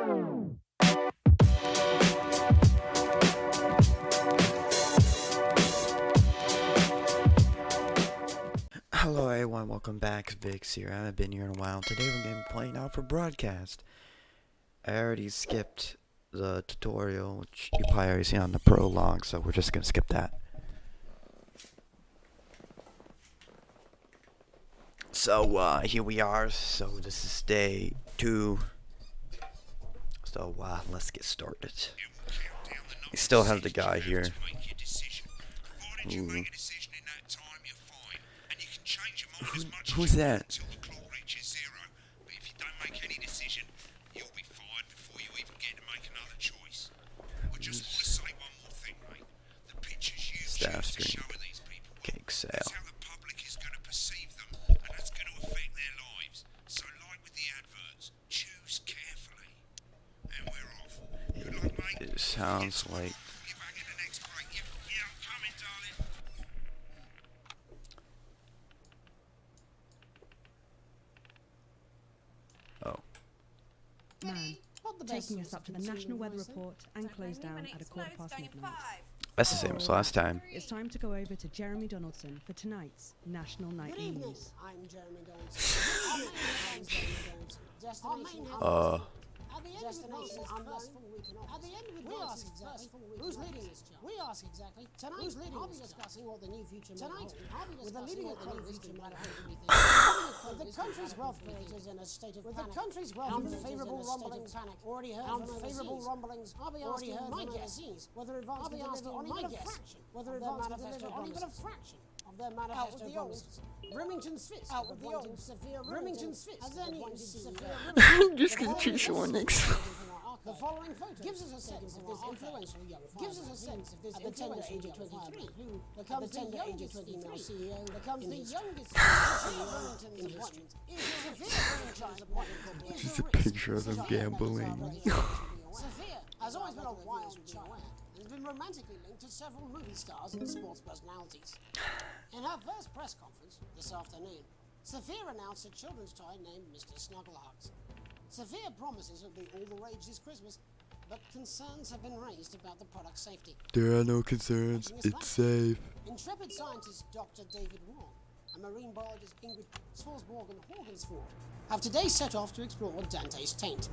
Hello everyone, welcome back. Vix here. I haven't been here in a while. Today we're going to be playing out for broadcast. I already skipped the tutorial, which you probably already seen on the prologue, so we're just going to skip that. So, here we are. So, this is day 2. So, let's get started. We still have the guy here. Ooh. Who's that? Staff stream. Cake sale. It sounds like Man, taking us up to the National Weather Report and close down at midnight. that's the same as last time. It's time to go over to Jeremy Donaldson for tonight's National Night News. I'm Jeremy Donaldson. At the end of we ask exactly who's leading this job. We ask exactly tonight. Who's leading? I'll be discussing what the new future tonight. With the leading future might have everything. The country's wealth creators in a state of panic. The country's wealth unfavorable rumblings. Already heard unfavorable rumblings. I'll be asking my guess whether advance will deliver on even a fraction. Whether advance will deliver on even a fraction of their manifesto promises. Remington's fist. Out with the old severe Remington's fist. As their new severe I'm just gonna choose someone next. The following photo gives us a sense of this influential young at the tender age of 23, who becomes the tender age of 23 CEO, becomes the youngest CEO in history. Just a picture of them gambling. Sophia has always been a wild child and has been romantically linked to several movie stars and sports personalities. In her first press conference this afternoon, Sophia announced a children's toy named Mr. Snugglehugs. Sophia promises it'll be all the rage this Christmas, but concerns have been raised about the product's safety. There are no concerns. It's safe. Intrepid scientist Dr. David Wong and marine biologist Ingrid Swarsborg-Horgensford have today set off to explore Dante's taint.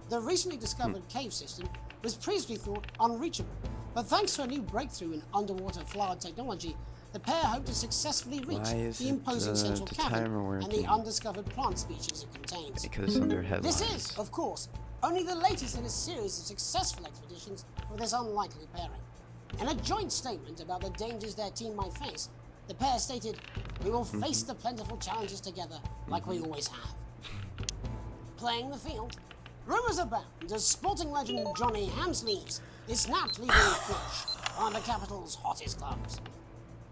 The recently discovered cave system was previously thought unreachable, but thanks to a new breakthrough in underwater flood technology, the pair hope to successfully reach the imposing central cavern and the undiscovered plant species it contains. Because it's under headlines. This is, of course, only the latest in a series of successful expeditions for this unlikely pairing. In a joint statement about the dangers their team might face, the pair stated, "We will face the plentiful challenges together like we always have." Playing the field, rumours abound as sporting legend Johnny Hamsleeves is snapped leaving Fish, one of the capital's hottest clubs.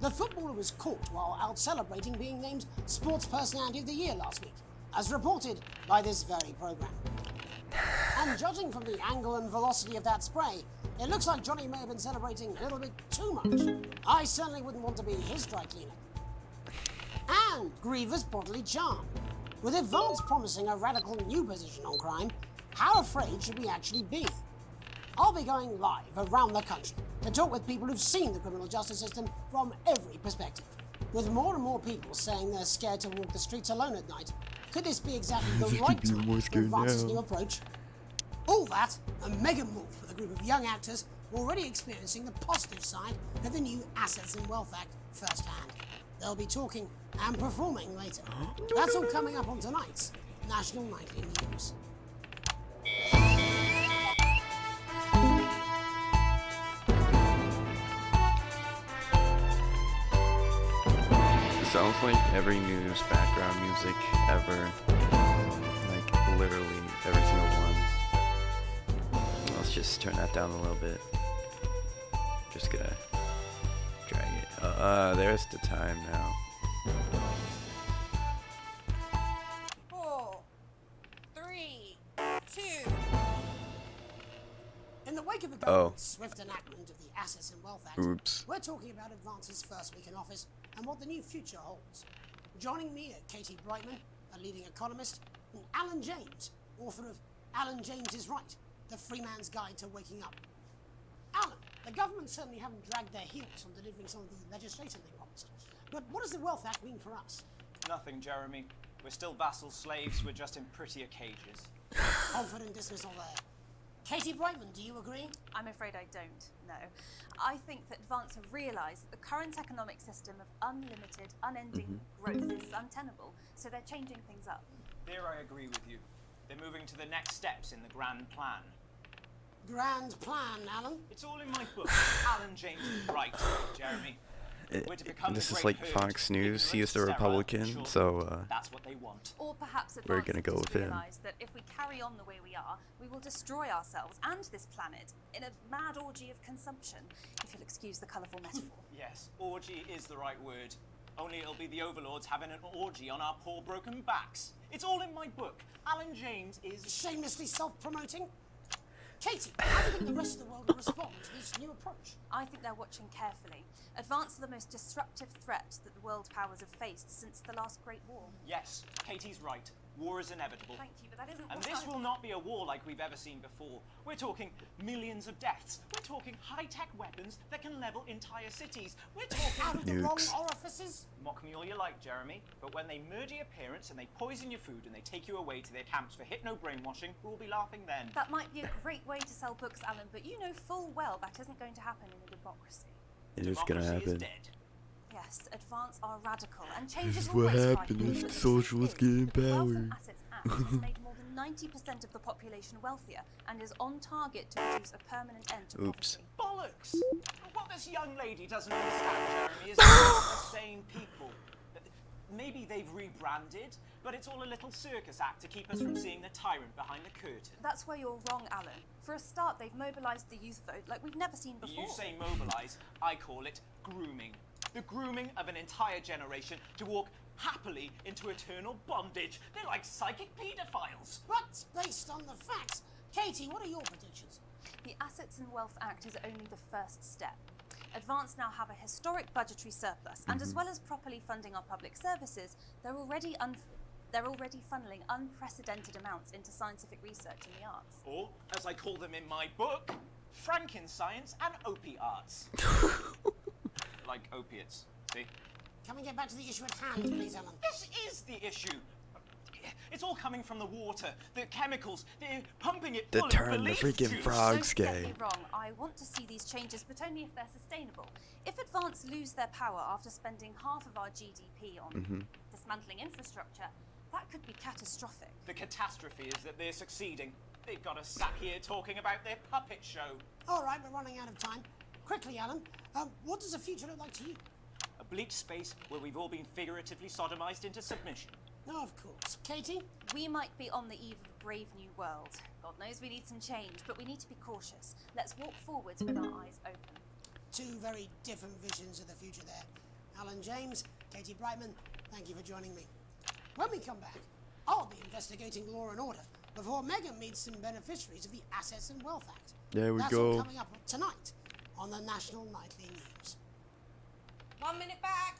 The footballer was caught while out celebrating being named Sports Personality of the Year last week, as reported by this very programme. And judging from the angle and velocity of that spray, it looks like Johnny may have been celebrating a little bit too much. I certainly wouldn't want to be his dry cleaner. And grievous bodily charm. With advance promising a radical new position on crime, how afraid should we actually be? I'll be going live around the country to talk with people who've seen the criminal justice system from every perspective. With more and more people saying they're scared to walk the streets alone at night, could this be exactly the right time to advance this new approach? All that, a mega move for the group of young actors already experiencing the positive side of the new Assets and Wealth Act firsthand. They'll be talking and performing later. That's all coming up on tonight's National Nightly News. Sounds like every news background music ever. Like literally every single one. Let's just turn that down a little bit. Just gonna drag it. There's the time now. 4, 3, 2. In the wake of the government's swift enactment of the Assets and Wealth Act, we're talking about Advance's first week in office and what the new future holds. Joining me are Katie Brightman, a leading economist, and Alan James, author of Alan James is right. The free man's guide to waking up. Alan, the government certainly haven't dragged their heels on delivering some of the legislation they promised. But what does the Wealth Act mean for us? Nothing, Jeremy. We're still vassal slaves, we're just in prettier cages. Confident dismissal there. Katie Brightman, do you agree? I'm afraid I don't, no. I think that Advance have realised that the current economic system of unlimited, unending growth is untenable, so they're changing things up. There I agree with you. They're moving to the next steps in the grand plan. Grand plan, Alan. It's all in my book. Alan James is right, Jeremy. We're to become This the is great like herd, Fox News. He ignorant, is the sterile, Republican, children. so That's what they want. Or perhaps Advance We're gonna go have just with him. realised that if we carry on the way we are, we will destroy ourselves and this planet in a mad orgy of consumption, if you'll excuse the colourful metaphor. Yes, orgy is the right word. Only it'll be the overlords having an orgy on our poor broken backs. It's all in my book. Alan James is... Shamelessly self-promoting. Katie, how do you think the rest of the world will respond to this new approach? I think they're watching carefully. Advance are the most disruptive threat that the world powers have faced since the last Great War. Yes, Katie's right. War is inevitable. Thank you, but that isn't And what this I... will not be a war like we've ever seen before. We're talking millions of deaths. We're talking high-tech weapons that can level entire cities. We're talking... Out of the wrong Nukes. orifices? Mock me all you like, Jeremy, but when they murder your parents and they poison your food and they take you away to their camps for hypno-brainwashing, we'll be laughing then. That might be a great way to sell books, Alan, but you know full well that isn't going to happen in a democracy. it is gonna Democracy is happen. dead. Yes, Advance are radical, and change This is is what always happened frightening, if but the socialists truth is get in that the Wealth power. and Assets Act has made more than 90% of the population wealthier and is on target to produce a permanent end to Oops. poverty. Bollocks! What this young lady doesn't understand, Jeremy, is that they're sane people. Maybe they've rebranded, but it's all a little circus act to keep us from seeing the tyrant behind the curtain. That's where you're wrong, Alan. For a start, they've mobilised the youth vote like we've never seen before. You say mobilise, I call it grooming. The grooming of an entire generation to walk happily into eternal bondage. They're like psychic paedophiles. But based on the facts, Katie, what are your predictions? The Assets and Wealth Act is only the first step. Advance now have a historic budgetary surplus, and as well as properly funding our public services, they're already funneling unprecedented amounts into scientific research in the arts. Or, as I call them in my book, Frankenscience and opiates. Like opiates, see? Can we get back to the issue at hand, please, Alan? This is the issue. It's all coming from the water, the chemicals, they're pumping it The full turn of the belief freaking juice. frogs Don't get gay. me wrong, I want to see these changes, but only if they're sustainable. If Advance lose their power after spending half of our GDP on dismantling infrastructure, that could be catastrophic. The catastrophe is that they're succeeding. They've got us sat here talking about their puppet show. All right, we're running out of time. Quickly, Alan, what does the future look like to you? A bleak space where we've all been figuratively sodomized into submission. No, of course. Katie? We might be on the eve of a brave new world. God knows we need some change, but we need to be cautious. Let's walk forwards with our eyes open. Two very different visions of the future there. Alan James, Katie Brightman, thank you for joining me. When we come back, I'll be investigating law and order before Megan meets some beneficiaries of the Assets and Wealth Act. There we That's go. all coming up tonight on the National Nightly News. 1 minute back!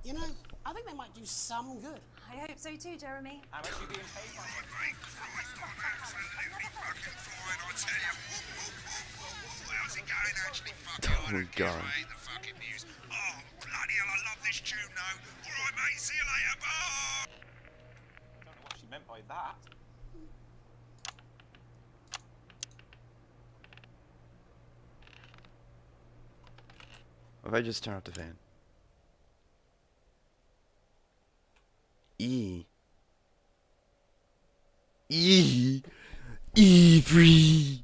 You know, I think they might do some good. I hope so too, Jeremy. How much are you being paid? Great Christ, I'm absolutely fucking flying, I tell you. How's it going, actually? Fucking, I don't care, God. I hate the fucking news. Oh, bloody hell, I love this tune, though. All right, mate, see you later, bye. I don't know what she meant by that. What if I just turn off the fan? E. E. E3.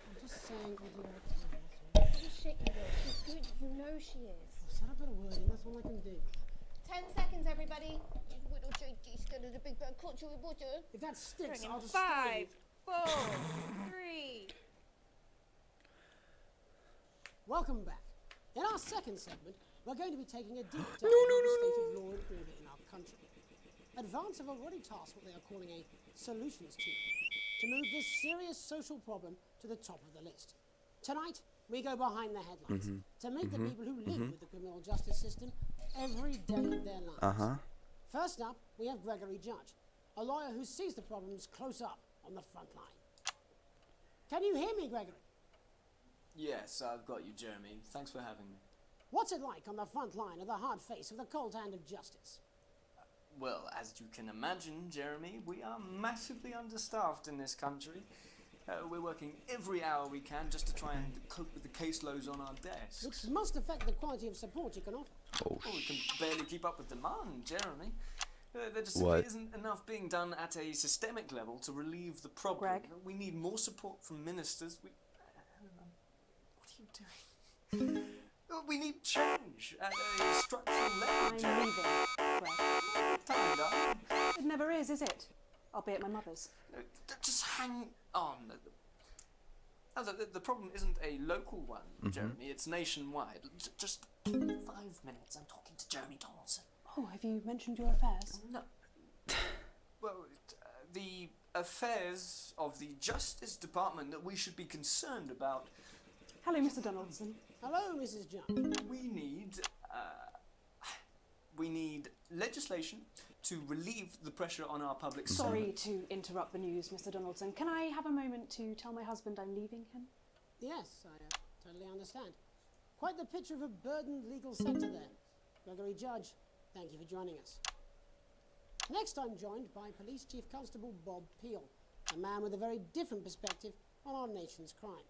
I'm just saying what you want to Shit, you know, she's good. You know she is. set up a wording, that's all I can do. 10 seconds, everybody. Little JG's got a big bad culture with water. If that sticks, I'll just 5, 4, 3. Welcome back. In our second segment, we're going to be taking a deep dive into the state of law and order in our country. Advance have already tasked what they are calling a solutions team to move this serious social problem to the top of the list. Tonight, we go behind the headlines to meet the people who live with the criminal justice system every day of their lives. First up, we have Gregory Judge, a lawyer who sees the problems close up on the front line. Can you hear me, Gregory? Yes, I've got you, Jeremy. Thanks for having me. What's it like on the front line of the hard face of the cold hand of justice? Well, as you can imagine, Jeremy, we are massively understaffed in this country. We're working every hour we can just to try and cope with the caseloads on our desks. Which must affect the quality of support you can offer. Oh, we can barely keep up with demand, Jeremy. There just simply isn't enough being done at a systemic level to relieve the problem. Greg? We need more support from ministers. What are you doing? We need change at a structural level, I'm Jeremy. leaving, Greg. Time, darling. It never is it? I'll be at my mother's. Just hang on. The problem isn't a local one, Jeremy. It's nationwide. Just 5 minutes. I'm talking to Jeremy Donaldson. Oh, have you mentioned your affairs? No. Well, the affairs of the Justice Department that we should be concerned about. Hello, Mr. Donaldson. Hello, Mrs. John. We need legislation to relieve the pressure on our public Sorry servants. to interrupt the news, Mr. Donaldson. Can I have a moment to tell my husband I'm leaving him? Yes, I totally understand. Quite the picture of a burdened legal sector there. Gregory Judge, thank you for joining us. Next, I'm joined by Police Chief Constable Bob Peel, a man with a very different perspective on our nation's crime.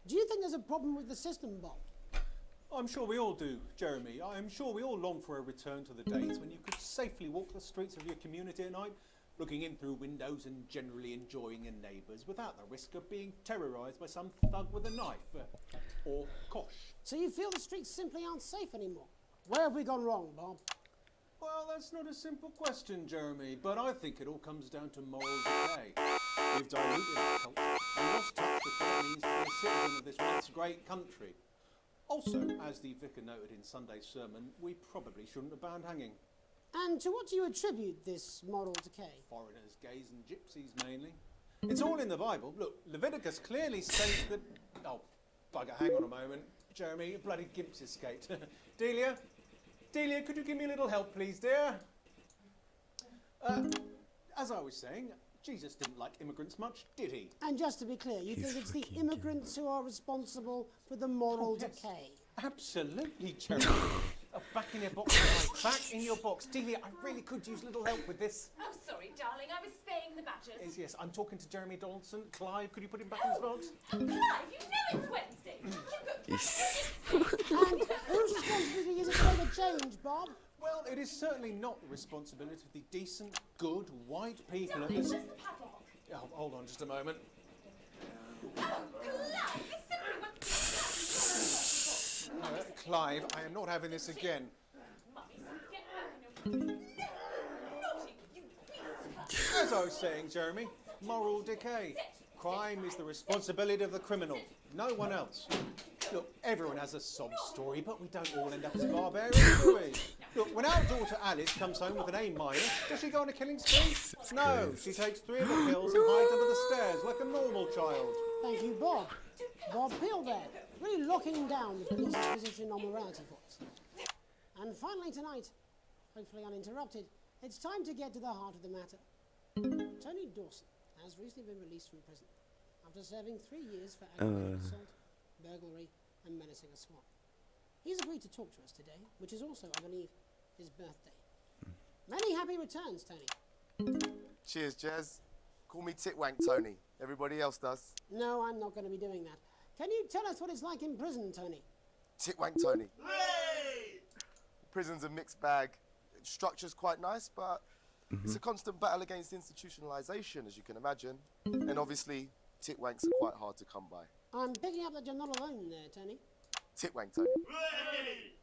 Do you think there's a problem with the system, Bob? I'm sure we all do, Jeremy. I'm sure we all long for a return to the days when you could safely walk the streets of your community at night, looking in through windows and generally enjoying your neighbours without the risk of being terrorised by some thug with a knife. Or kosh. So you feel the streets simply aren't safe anymore? Where have we gone wrong, Bob? Well, that's not a simple question, Jeremy, but I think it all comes down to moral decay. We've diluted our culture and lost touch with what it means to be a citizen of this once great country. Also, as the vicar noted in Sunday's sermon, we probably shouldn't have banned hanging. And to what do you attribute this moral decay? Foreigners, gays and gypsies mainly. It's all in the Bible. Look, Leviticus clearly states that... Oh, bugger, hang on a moment. Jeremy, a bloody gimp's escaped. Delia, could you give me a little help, please, dear? As I was saying, Jesus didn't like immigrants much, did he? And just to be clear, you think it's the immigrants who are responsible for the moral decay? Absolutely, Jeremy. Back in your box, guys. Back in your box. Delia, I really could use a little help with this. Oh, sorry, darling. I was spaying the badgers. Yes, I'm talking to Jeremy Donaldson. Clive, could you put him back in his box? Oh, Clive, you know it's Wednesday. And whose responsibility is it to make a change, Bob? Well, it is certainly not the responsibility of the decent, good, white people of Darling, this... where's the padlock? Oh, hold on just a moment. Oh, Clive, this simply won't be Clive, I am not having this again. Mummy, get back in your... Naughty, you beast. As I was saying, Jeremy, moral decay. Crime is the responsibility of the criminal, no one else. Look, everyone has a sob story, but we don't all end up as barbarians, do we? Look, when our daughter Alice comes home with an A minus, does she go on a killing spree? No, she takes 3 of the pills and hides under the stairs like a normal child. Thank you, Bob. Bob Peel there, really locking down the police's position on morality for us. And finally tonight, hopefully uninterrupted, it's time to get to the heart of the matter. Tony Dawson has recently been released from prison after serving 3 years for aggravated assault, burglary and menacing a SWAT. He's agreed to talk to us today, which is also, I believe, his birthday. Many happy returns, Tony. Cheers, Jez. Call me Titwank Tony. Everybody else does. No, I'm not going to be doing that. Can you tell us what it's like in prison, Tony? Titwank Tony. Prison's a mixed bag. Structure's quite nice, but it's a constant battle against institutionalization, as you can imagine. And obviously, titwanks are quite hard to come by. I'm picking up that you're not alone there, Tony. Titwank Tony.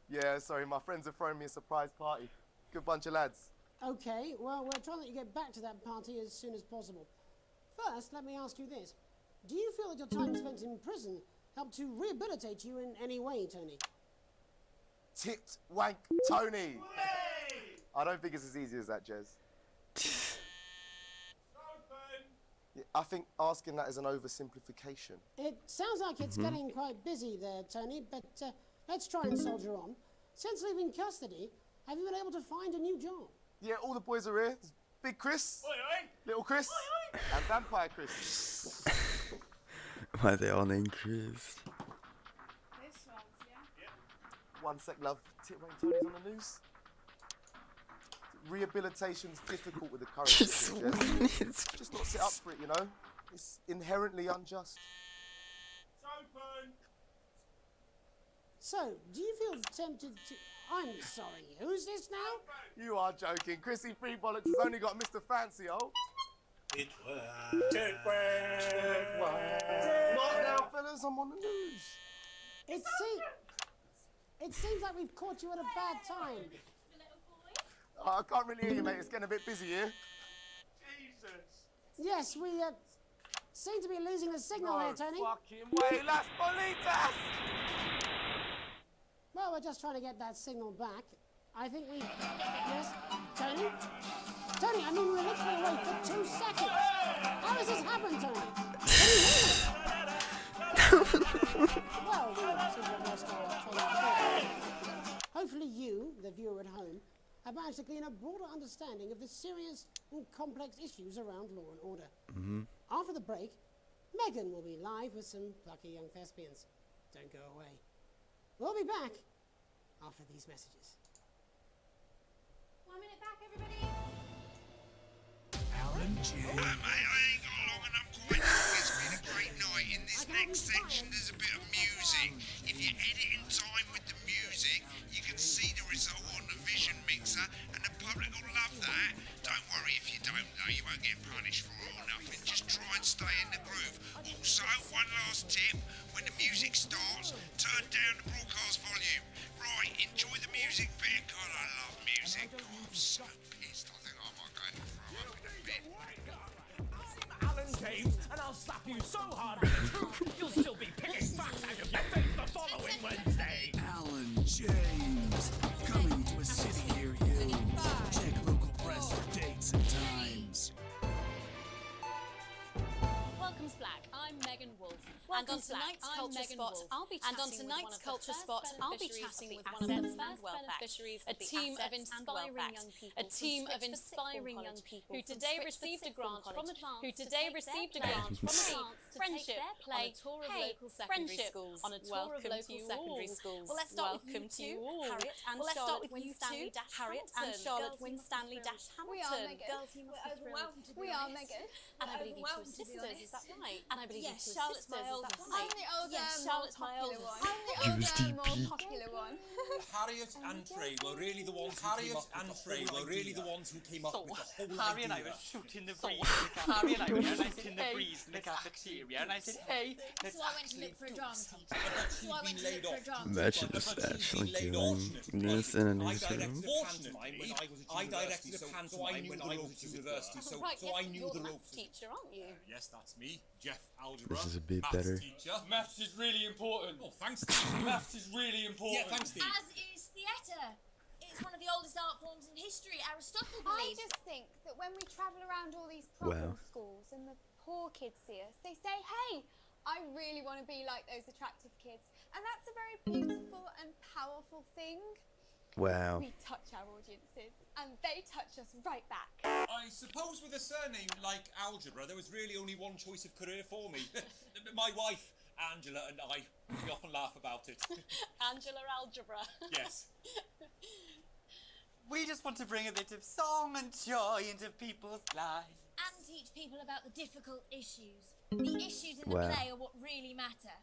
Yeah, sorry, my friends are throwing me a surprise party. Good bunch of lads. Okay, well, we're trying to let you get back to that party as soon as possible. First, let me ask you this. Do you feel that your time spent in prison helped to rehabilitate you in any way, Tony? Titwank Tony. I don't think it's as easy as that, Jez. Yeah, I think asking that is an oversimplification. It sounds like it's getting quite busy there, Tony, but let's try and soldier on. Since leaving custody, have you been able to find a new job? Yeah, all the boys are here. There's Big Chris, Oi, oi. Little Chris, and Vampire Chris. Why are they all named Chris? This one's, yeah? 1 sec, love. Titwang Tony's on the news. Rehabilitation's difficult with the current situation. Just not set up for it, you know? It's inherently unjust. It's open. So, do you feel tempted to... I'm sorry, who's this now? You are joking. Chrissy Free Bollocks has only got Mr. Fancy, oh. Titwang. Not now, fellas, I'm on the news. It seems like we've caught you at a bad time. I can't really hear you, mate. It's getting a bit busy here. Jesus. Yes, we seem to be losing the signal No here, Tony. fucking way, Las Bolitas! Well, we're just trying to get that signal back. I think we... Yes? Tony? Tony, I mean, we're literally away for 2 seconds. How has this happened, Tony? Well, we seem to have lost our train of thought. Hopefully you, the viewer at home, have managed to gain a broader understanding of the serious and complex issues around law and order. After the break, Megan will be live with some plucky young thespians. Don't go away. We'll be back after these messages. 1 minute back, everybody. Alan J. Mate, I ain't got long and I'm quite long. It's been a great night. In this next section, there's a bit of music. If you edit in time with the music, you can see the result on the Vision Mixer, and the public will love that. Don't worry if you don't know, you won't get punished for it or nothing. Just try and stay in the groove. Also, one last tip, when the music starts, turn down the broadcast volume. Right, enjoy the music bit. God, I love music. God, I'm so pissed. I think I might go and throw up in a bit. I'm Alan James, and I'll slap you so hard with the truth, you'll still be picking facts out of your face the following Wednesday. Alan James, coming to a city near you. Check local press for dates and times. Welcome to Black. I'm Megan Wolf. And on tonight's Culture Spot, I'll be chatting with one of the first beneficiaries of the Assets and Wealth Act. A team of inspiring young people who today received a grant from Advance to take friendship play on a tour of local secondary schools. Well, let's start with you two, Harriet and Charlotte Winstanley Hamilton. We are Megan. Girls, you must be thrilled. We are Megan. And I believe you two are sisters, is that right? And I believe you two are Charlotte's sisters, my is older. that I'm right? the older, Yes, more Charlotte's my popular older. one. I'm the older, more popular one. Harriet and Trey were really the ones who came up with the whole Harry and I idea. were shooting the breeze. Harry and I were shooting the breeze in the cafeteria, and I said, hey, let's So I went to look for a drama teacher. So I went to laid look for a drama Imagine just actually doing this in a newsroom. I directed a pantomime when I was at university, so I knew the ropes. Teacher, aren't you? Yes, that's me, Jeff Algebra. This is a bit maths better. Teacher. Maths is really important. Oh, thanks, Steve. Maths is really important. Yeah, thanks, Steve. As is theatre. It's one of the oldest art forms in history. Aristotle I believed. just think that when we travel around all these problem schools and the poor kids see us, they say, hey, I really want to be like those attractive kids. And that's a very beautiful and powerful thing. Wow. We touch our audiences and they touch us right back. I suppose with a surname like Algebra, there was really only one choice of career for me. My wife, Angela, and I, we often laugh about it. Angela Algebra. Yes. we just want to bring a bit of song and joy into people's lives. And teach people about the difficult issues. The issues in the Wow. play are what really matter.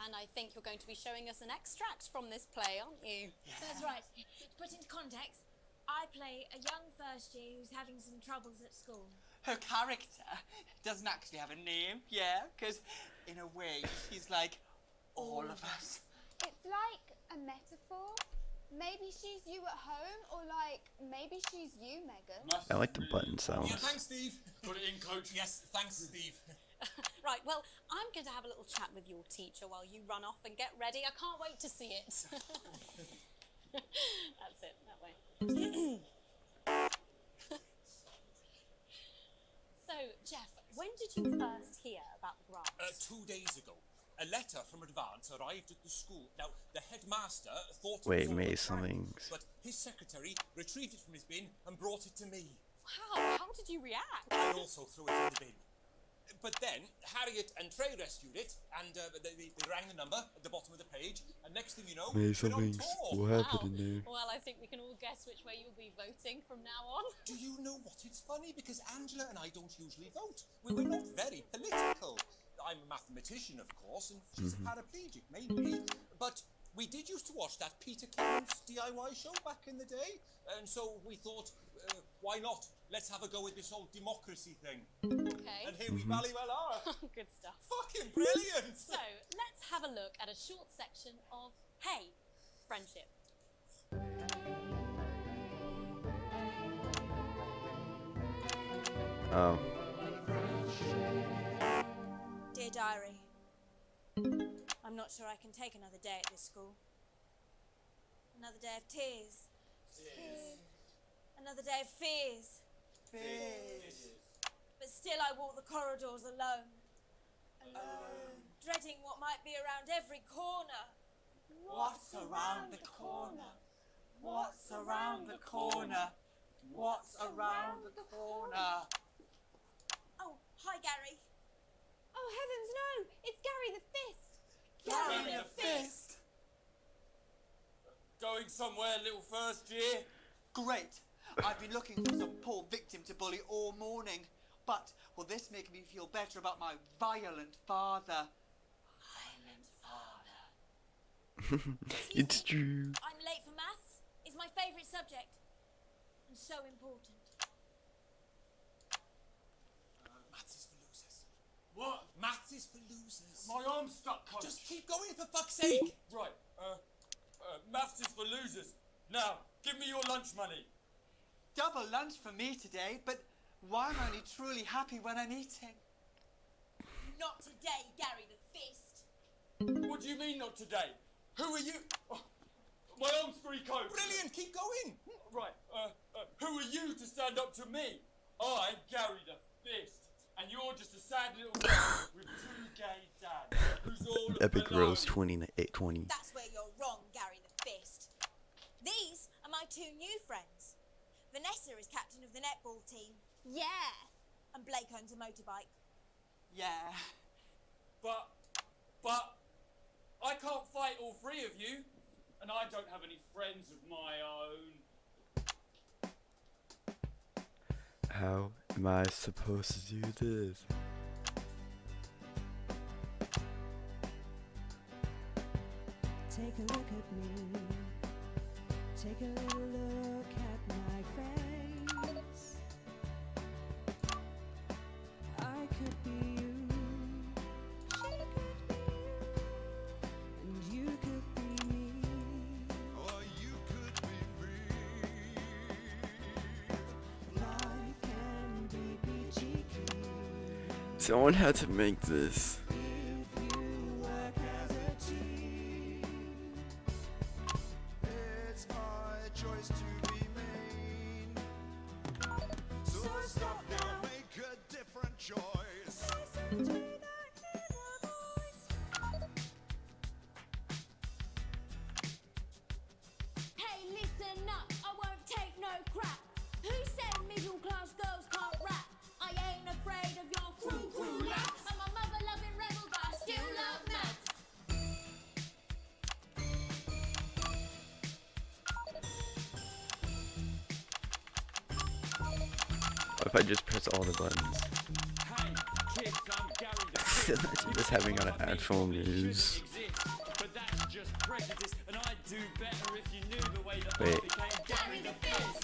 And I think you're going to be showing us an extract from this play, aren't you? That's right. To put into context, I play a young first year who's having some troubles at school. Her character doesn't actually have a name, yeah, because in a way she's like all of us. It's like a metaphor. Maybe she's you at home, or like, maybe she's you, Megan. I like the button sounds. Yeah, thanks, Steve. Put it in, Coach. Yes, thanks, Steve. Right, well, I'm going to have a little chat with your teacher while you run off and get ready. I can't wait to see it. That's it, that way. So, Jeff, when did you first hear about the grant? 2 days ago. A letter from Advance arrived at the school. Now, the headmaster thought it Wait, was all a May prank, somethings. but his secretary retrieved it from his bin and brought it to me. How did you react? I also threw it in the bin. But then Harriet and Trey rescued it, and they rang the number at the bottom of the page, and next thing you know, Maybe we're on something tour. will happen in there. Well, I think we can all guess which way you'll be voting from now on. Do you know what? It's funny because Angela and I don't usually vote. We're not very political. I'm a mathematician, of course, and she's a paraplegic, maybe. But we did used to watch that Peter Clements DIY show back in the day, and so we thought, why not? Let's have a go with this whole democracy thing. Okay. And here we bally well are. Good stuff. Fucking brilliant! So, let's have a look at a short section of Hey, Friendship. Oh. Dear Diary, I'm not sure I can take another day at this school. Another day of tears. Another day of fears. But still I walk the corridors alone. Dreading what might be around every corner. What's around the corner? What's around the corner? What's around the corner? Oh, hi Gary. Oh heavens no! It's Gary the Fist! Gary the Fist! Going somewhere, little first year? Great! I've been looking for some poor victim to bully all morning. But will this make me feel better about my violent father? It's true. I'm late for maths. It's my favourite subject. And so important. Maths is for losers. What? Maths is for losers. My arm's stuck, coach. Just keep going, for fuck's sake. Right, maths is for losers. Now, give me your lunch money. Double lunch for me today, but why am I only truly happy when I'm eating? Not today, Gary the Fist. What do you mean not today? Who are you? Oh, my arm's free coat. Brilliant, keep going. Right, who are you to stand up to me? I'm Gary the Fist, and you're just a sad little boy with two gay dads who's all Epic below. Rose 2020. That's where you're wrong, Gary the Fist. These are my two new friends. Vanessa is captain of the netball team. Yeah! And Blake owns a motorbike. Yeah. But I can't fight all three of you, and I don't have any friends of my own. How am I supposed to do this? Take a look at me. Take a little look at my face. I could be you. She could be you. And you could be me. Or you could be me. Life can be peachy keen. Someone had to make this. If you work as a team. It's my choice to be mean. So stop now, make a different choice. Hey, listen up, I won't take no crap. Who said middle class girls can't rap? I ain't afraid of your crew laps. I'm a mother loving rebel, but I still love maths. What if I just press all the buttons? Hey, kids, I'm Gary the Fist. Imagine just having on a headphone news. But that's just prejudice, and I'd do better if you knew the way that Wait. I became Gary the Fist.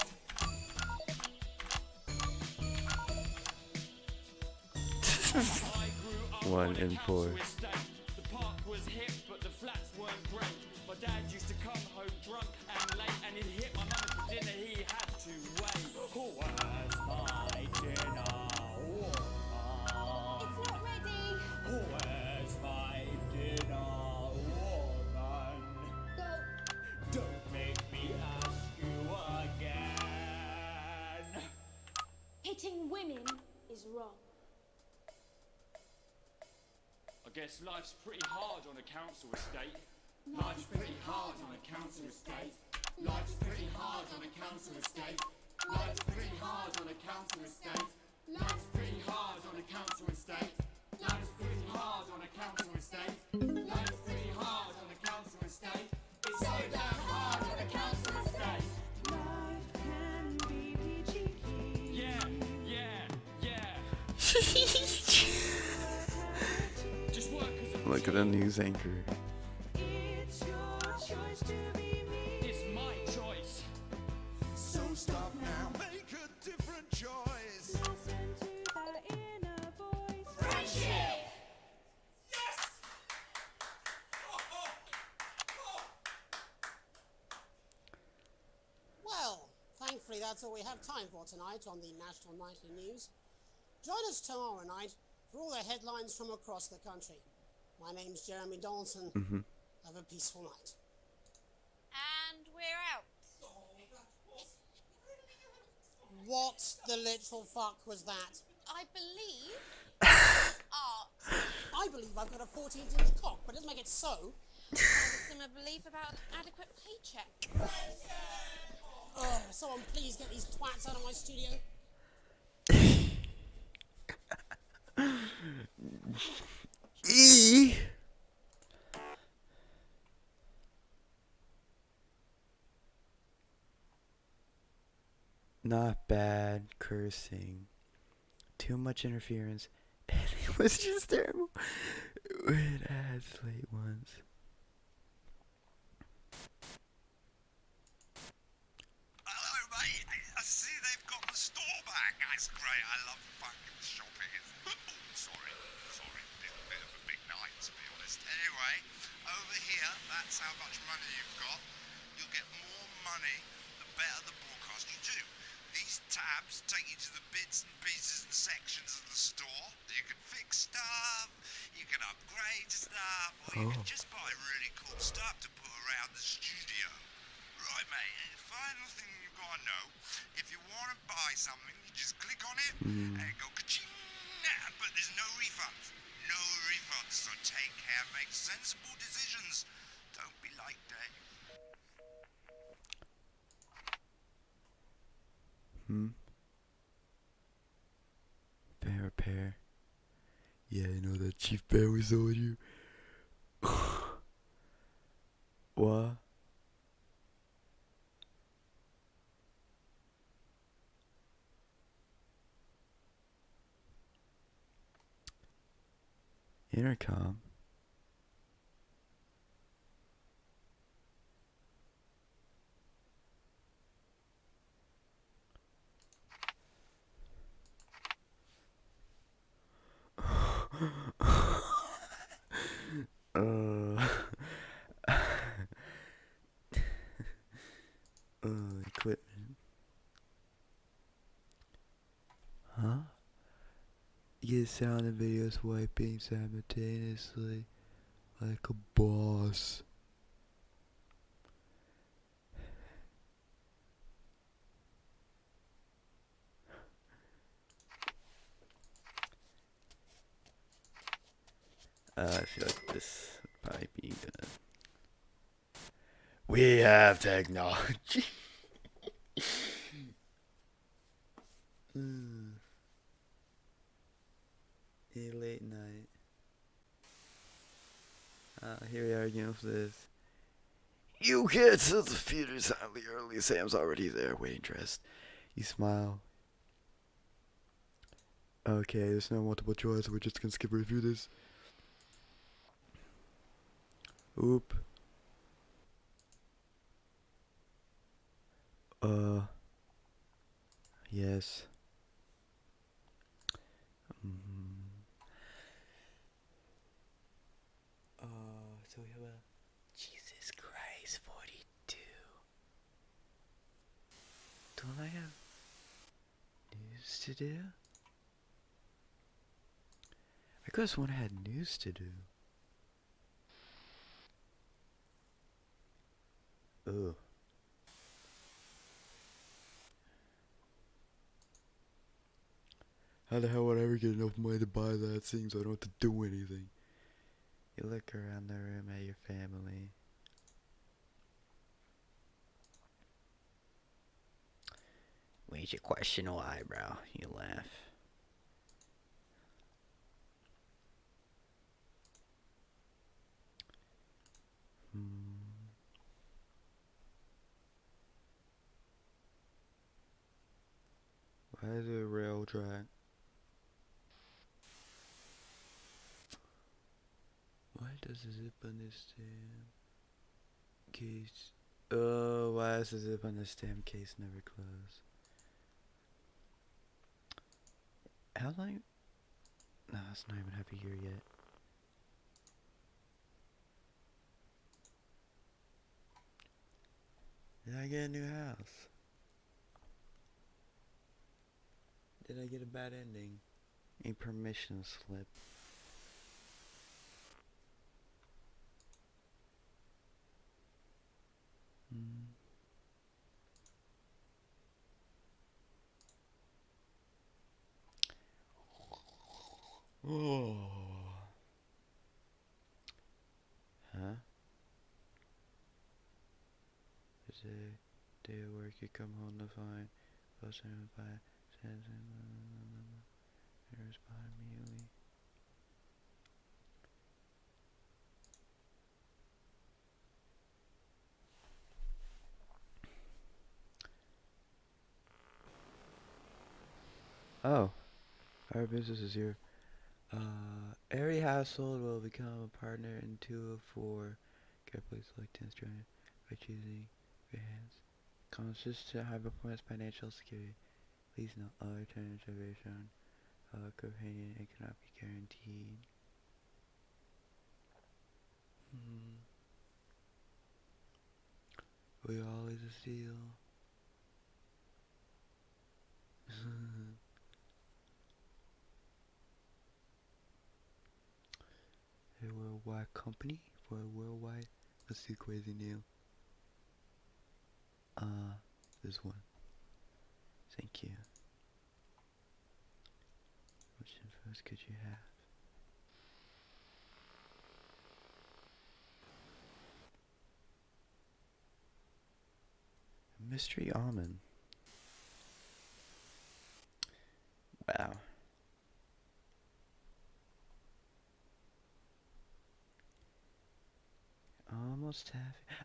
I grew up One on a in four. council estate. The park was hip, but the flats weren't great. My dad used to come home drunk and late, and he'd hit my mum for dinner. He had to wait. Where's my dinner? It's not ready! Where's my dinner, woman? Go! Don't make me ask you again. Hitting women is wrong. I guess life's pretty hard on a council estate. Life's pretty hard on a council estate. Life's pretty hard on a council estate. Life's pretty hard on a council estate. Life's pretty hard on a council estate. Life's pretty hard on a council estate. Life's pretty hard on a council estate. It's so damn hard on a council estate. Life can be peachy keen. Yeah, yeah, yeah. Just work as a Look at the news anchor. It's your choice to be me. It's my choice. So stop now, make a different choice. Listen to the inner voice. Friendship! Yes! Well, thankfully that's all we have time for tonight on the National Nightly News. Join us tomorrow night for all the headlines from across the country. My name's Jeremy Donaldson. Have a peaceful night. And we're out. What the literal fuck was that? I believe art. I believe I've got a 14-inch cock, but it doesn't make it so. Some belief about an adequate paycheck. Oh, someone please get these twats out of my studio. Not bad cursing. Too much interference. And it was just terrible. It had late ones. Hello, mate. I see they've got the store back. That's great. I love fucking shopping. Sorry. Bit of a big night, to be honest. Anyway, over here, that's how much money you've got. You'll get more money the better the broadcast you do. These tabs take you to the bits and pieces and sections of the store. You can fix stuff, you can upgrade stuff, or you can just buy really cool stuff to put around the studio. Right, mate, and the final thing you've got to know, if you want to buy something, you just click on it and it go ka-ching, but there's no refunds. No refunds, so take care, make sensible decisions. Don't be like Dave. Bear repair. Yeah, I know that Chief Bear was on you. What? Intercom. Equipment. Huh? You get sound and video swiping simultaneously like a boss. I feel like this might be good. We have technology. A late night. Here we are again for this. You get to the theater silently early. Sam's already there, waiting dressed. You smile. Okay, there's no multiple choice. We're just gonna skip review this. Oop. Yes. So we have a Jesus Christ 42. Don't I have news to do? I could have sworn I had news to do. Ugh. How the hell would I ever get enough money to buy that thing so I don't have to do anything? You look around the room at your family. Raise your questionable eyebrow. You laugh. Why is it a rail track? Why does the zip on this damn case? Oh, why is the zip on this damn case never close? How long? No, it's not even half a year yet. Did I get a new house? Did I get a bad ending? A permission slip. Oh. Huh? Is a day of work, you come home to find posting by and respond immediately. Oh, our business is here. Every household will become a partner in 2 of 4 carefully selected instruments by choosing your hands. Conscious to high performance financial security. Please note all return reservation companion it cannot be guaranteed. We always steal. A worldwide company for a worldwide. Let's see crazy new. This one. Thank you. Which infos could you have? Mystery almond. Wow. Almost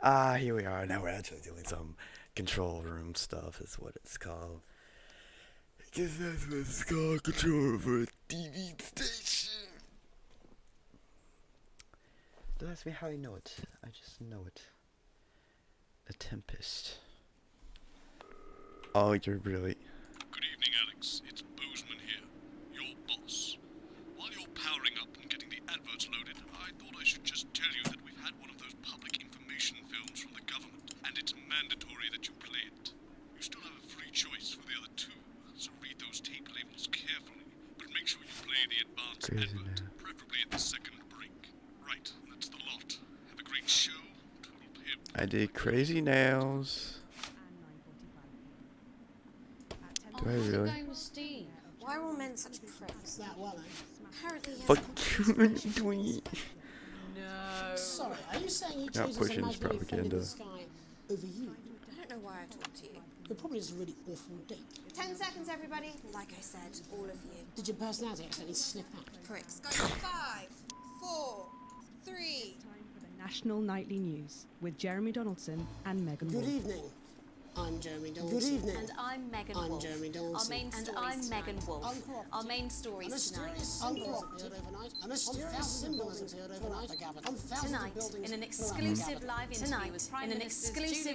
half. Here we are. Now we're actually doing some control room stuff, is what it's called. I guess that's what it's called. Control room for a TV station. Don't ask me how I know it. I just know it. A Tempest. Oh, you're really. Good evening, Alex. It's Bozeman here, your boss. While you're powering up and getting the adverts loaded, I thought I should just tell you that we've had one of those public information films from the government, and it's mandatory that you play it. You still have a free choice for the other 2, so read those tape labels carefully, but make sure you play the advance advert, preferably at the second break. Right, that's the lot. Have a great show. Total pimp. I did crazy nails. Do I really? Why are all men such pricks? That well, Apparently, Fuck you, doing. No. Sorry, are you saying he Not chooses pushing imaginary his friend in propaganda. the sky over you? I don't know why I talked to you. It probably is a really awful date. 10 seconds, everybody. Like I said, all of you. Did your personality accidentally slip out? Pricks. Go 5, 4, 3. National Nightly News with Jeremy Donaldson and Megan Good Wolf. evening. I'm Jeremy Donaldson. Good evening. And I'm Megan I'm Wolf. Jeremy Donaldson. Our main stories Megan Wolf. Our main stories tonight. A mysterious symbol appeared overnight. Tonight, in an exclusive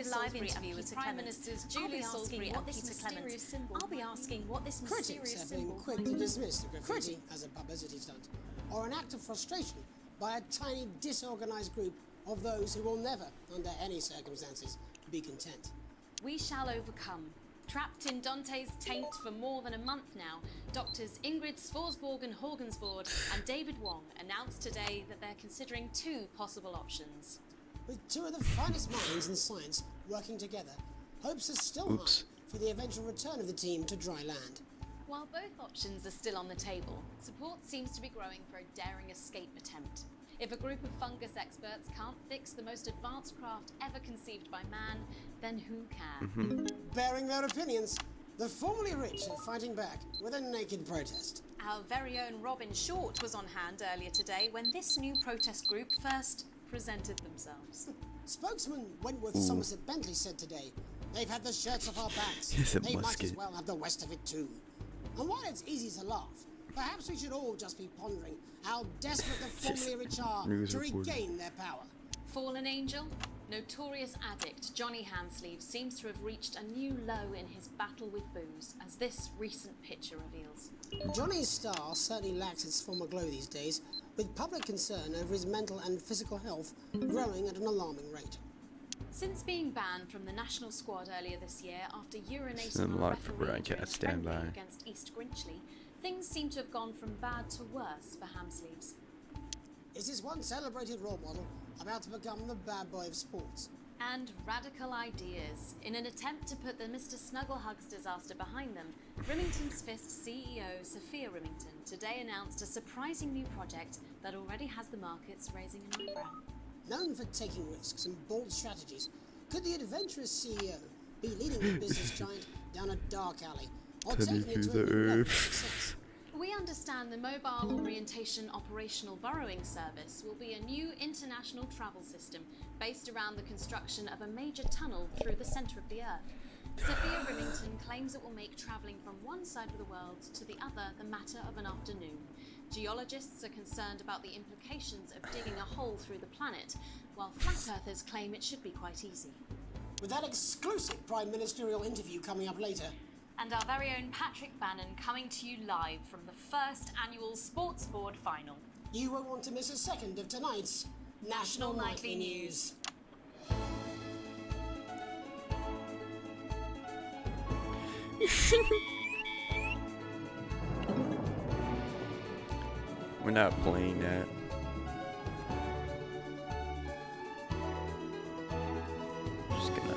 live interview with Prime Ministers Julia Salisbury and Peter Clement, I'll be asking what this mysterious Critics have been symbol quick to dismiss the graffiti as a publicity stunt or an act of frustration by a tiny disorganized group of those who will never, under any circumstances, be content. We shall overcome. Trapped in Dante's taint for more than a month now, doctors Ingrid Svorsborg and Horgensvord and David Wong announced today that they're considering 2 possible options. With 2 of the finest minds in science working together, hopes are still high for the eventual return of the team to dry land. While both options are still on the table, support seems to be growing for a daring escape attempt. If a group of fungus experts can't fix the most advanced craft ever conceived by man, then who can? Bearing their opinions, The formerly rich are fighting back with a naked protest. Our very own Robin Short was on hand earlier today when this new protest group first presented themselves. Spokesman Wentworth Somerset Bentley said today, they've had the shirts off our backs. It's a They might musket. as well have the rest of it too. And while it's easy to laugh, perhaps we should all just be pondering how desperate the formerly rich are to regain their power. Fallen angel, notorious addict Johnny Handsleeve seems to have reached a new low in his battle with booze, as this recent picture reveals. Johnny's star certainly lacks its former glow these days, with public concern over his mental and physical health growing at an alarming rate. Since being banned from the national squad earlier this year after urinating Some on a live for referee during a broadcast, stand friendly by. against East Grinchley, things seem to have gone from bad to worse for Hamsleeves. Is his once celebrated role model about to become the bad boy of sports? And radical ideas. In an attempt to put the Mr. Snugglehugs disaster behind them, Remington's Fist CEO Sophia Remington today announced a surprising new project that already has the markets raising an eyebrow. Known for taking risks and bold strategies, could the adventurous CEO be leading the business giant down a dark alley, or taking it to a new level of success? We understand the Mobile Orientation Operational Burrowing Service will be a new international travel system based around the construction of a major tunnel through the centre of the Earth. Sophia Remington claims it will make travelling from one side of the world to the other the matter of an afternoon. Geologists are concerned about the implications of digging a hole through the planet, while flat earthers claim it should be quite easy. With that exclusive prime ministerial interview coming up later, And our very own Patrick Bannon coming to you live from the first annual Sports Board final. you won't want to miss a second of tonight's National Nightly News. We're not playing that. Just gonna.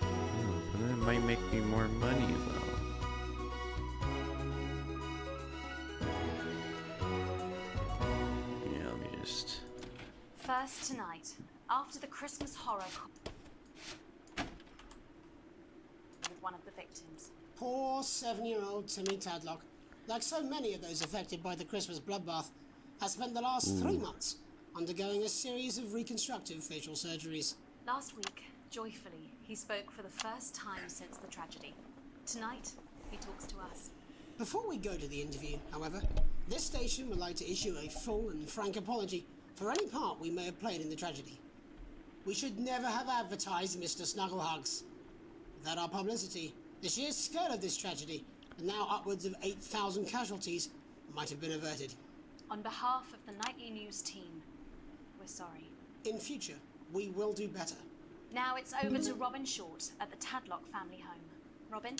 Oh, but it might make me more money though. Yeah, let me just. First tonight, after the Christmas horror with one of the victims. Poor 7-year-old Timmy Tadlock, like so many of those affected by the Christmas bloodbath, has spent the last 3 months undergoing a series of reconstructive facial surgeries. Last week, joyfully, he spoke for the first time since the tragedy. Tonight, he talks to us. Before we go to the interview, however, this station would like to issue a full and frank apology for any part we may have played in the tragedy. We should never have advertised Mr. Snugglehugs. Without our publicity, the sheer scale of this tragedy, and now upwards of 8,000 casualties, might have been averted. On behalf of the Nightly News team, we're sorry. In future, we will do better. Now it's over to Robin Short at the Tadlock family home. Robin?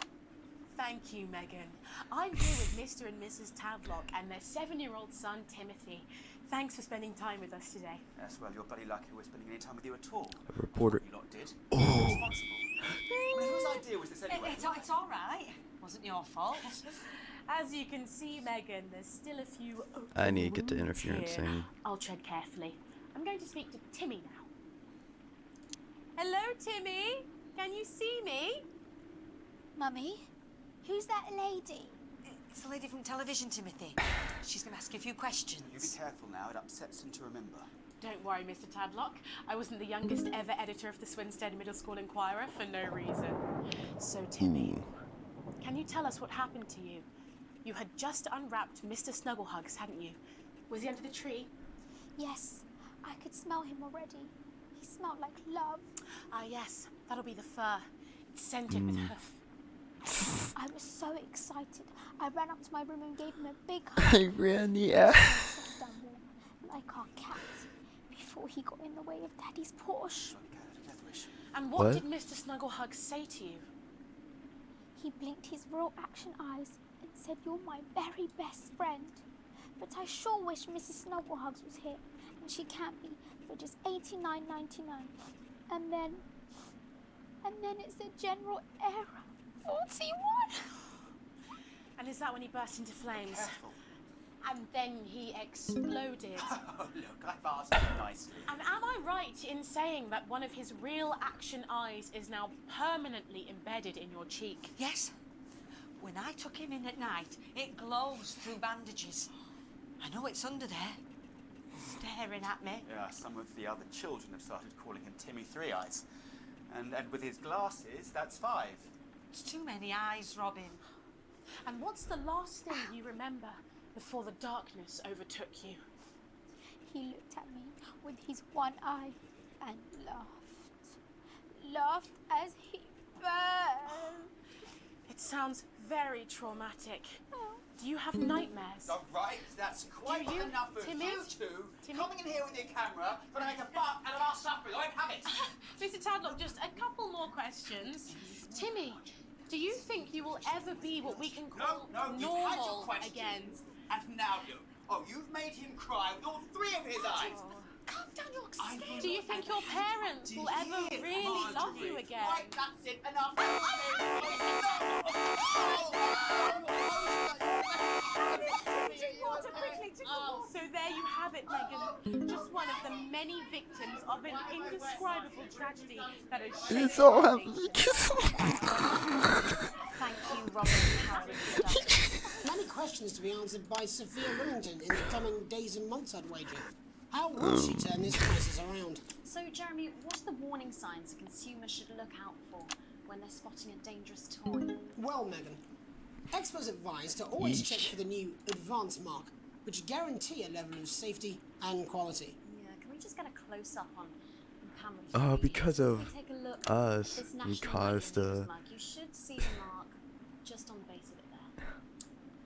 Thank you, Megan. I'm here with Mr. and Mrs. Tadlock and their 7-year-old son, Timothy. Thanks for spending time with us today. Yes, well, you're bloody lucky we're spending any time with you at all. A reporter. You lot did. Oh. You're responsible. I mean, whose idea was this anyway? It's all right. Wasn't your fault. As you can see, Megan, there's still a few open I need to get the wounds interference here. thing. I'll tread carefully. I'm going to speak to Timmy now. Hello, Timmy. Can you see me? Mummy, who's that lady? It's the lady from television, Timothy. She's going to ask you a few questions. You be careful now, it upsets them to remember. Don't worry, Mr. Tadlock. I wasn't the youngest ever editor of the Swinstead Middle School Inquirer for no reason. So, Timmy, can you tell us what happened to you? You had just unwrapped Mr. Snugglehugs, hadn't you? Was he under the tree? Yes, I could smell him already. He smelled like love. Ah, yes, that'll be the fur. It's scented with hoof. I was so excited. I ran up to my room and gave him a big hug. I ran, yeah. Soft and warm, like our cat, before he got in the way of Daddy's Porsche. And what did Mr. Snugglehugs say to you? He blinked his real action eyes and said, "You're my very best friend." But I sure wish Mrs. Snugglehugs was here, and she can't be, for just $89.99. And then it's a general error. 41. And is that when he burst into flames? Careful. and then he exploded. Oh, look, I've asked you nicely. And am I right in saying that one of his real action eyes is now permanently embedded in your cheek? Yes. When I took him in at night, it glows through bandages. I know it's under there, staring at me. Yeah, some of the other children have started calling him Timmy Three Eyes. And with his glasses, that's 5. It's too many eyes, Robin. And what's the last thing you remember before the darkness overtook you? He looked at me with his one eye and laughed as he burned. It sounds very traumatic. Do you have nightmares? All right, that's quite Do you, enough of Timmy? you two coming in here with your camera, trying to make a buck out of our suffering. I won't have it. Mr. Tadlock, just a couple more questions. Timmy, do you think you will ever be what we can call No, you've had your normal questions. again? And now you. Oh, you've made him cry with all 3 of his eyes. Calm down, you're excited. Do you think your parents will ever really love you again? Right, that's it. Enough. So there you have it, Megan. Just one of the many victims of an indescribable tragedy that has shaped It's all our happening. Thank you, Robin and Harry, for that. Many questions to be answered by Sophia Willington in the coming days and months, I'd wager. How will she turn this crisis around? So, Jeremy, what are the warning signs a consumer should look out for when they're spotting a dangerous toy? Well, Megan, experts advise to always check for the new Advance mark, which guarantee a level of safety and quality. Yeah, can we just get a close-up on Cameron's Oh, because of take a look us, at this we national caused Light News mug. You should see the mark just on the base of it there.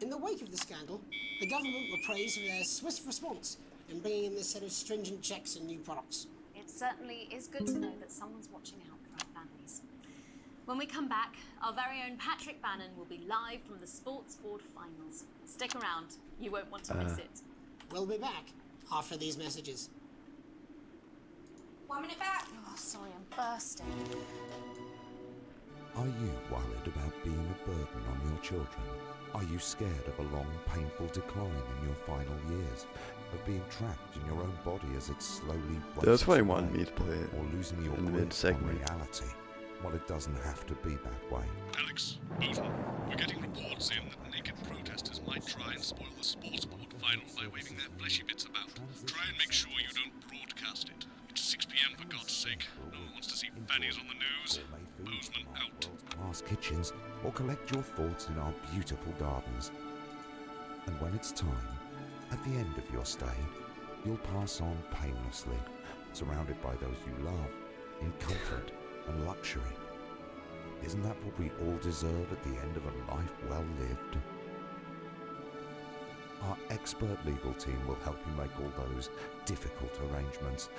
In the wake of the scandal, the government were praised for their swift response in bringing in this set of stringent checks and new products. It certainly is good to know that someone's watching out for our families. When we come back, our very own Patrick Bannon will be live from the Sports Board Finals. Stick around, you won't want to miss it. We'll be back after these messages. 1 minute back. Oh, sorry, I'm bursting. Are you worried about being a burden on your children? Are you scared of a long, painful decline in your final years? Of being trapped in your own body as it slowly That's why he wastes wanted away? me to play it Or losing your in the grip on mid-segment. reality? Well, it doesn't have to be that way. Alex, Bozeman, we're getting reports in that naked protesters might try and spoil the sports board finals by waving their fleshy bits about. Try and make sure you don't broadcast it. It's 6 p.m. for God's sake. No one wants to see fannies on the news. Bozeman out. World-class kitchens, or collect your thoughts in our beautiful gardens. And when it's time, at the end of your stay, you'll pass on painlessly, surrounded by those you love, in comfort and luxury. Isn't that what we all deserve at the end of a life well lived? Our expert legal team will help you make all those difficult arrangements,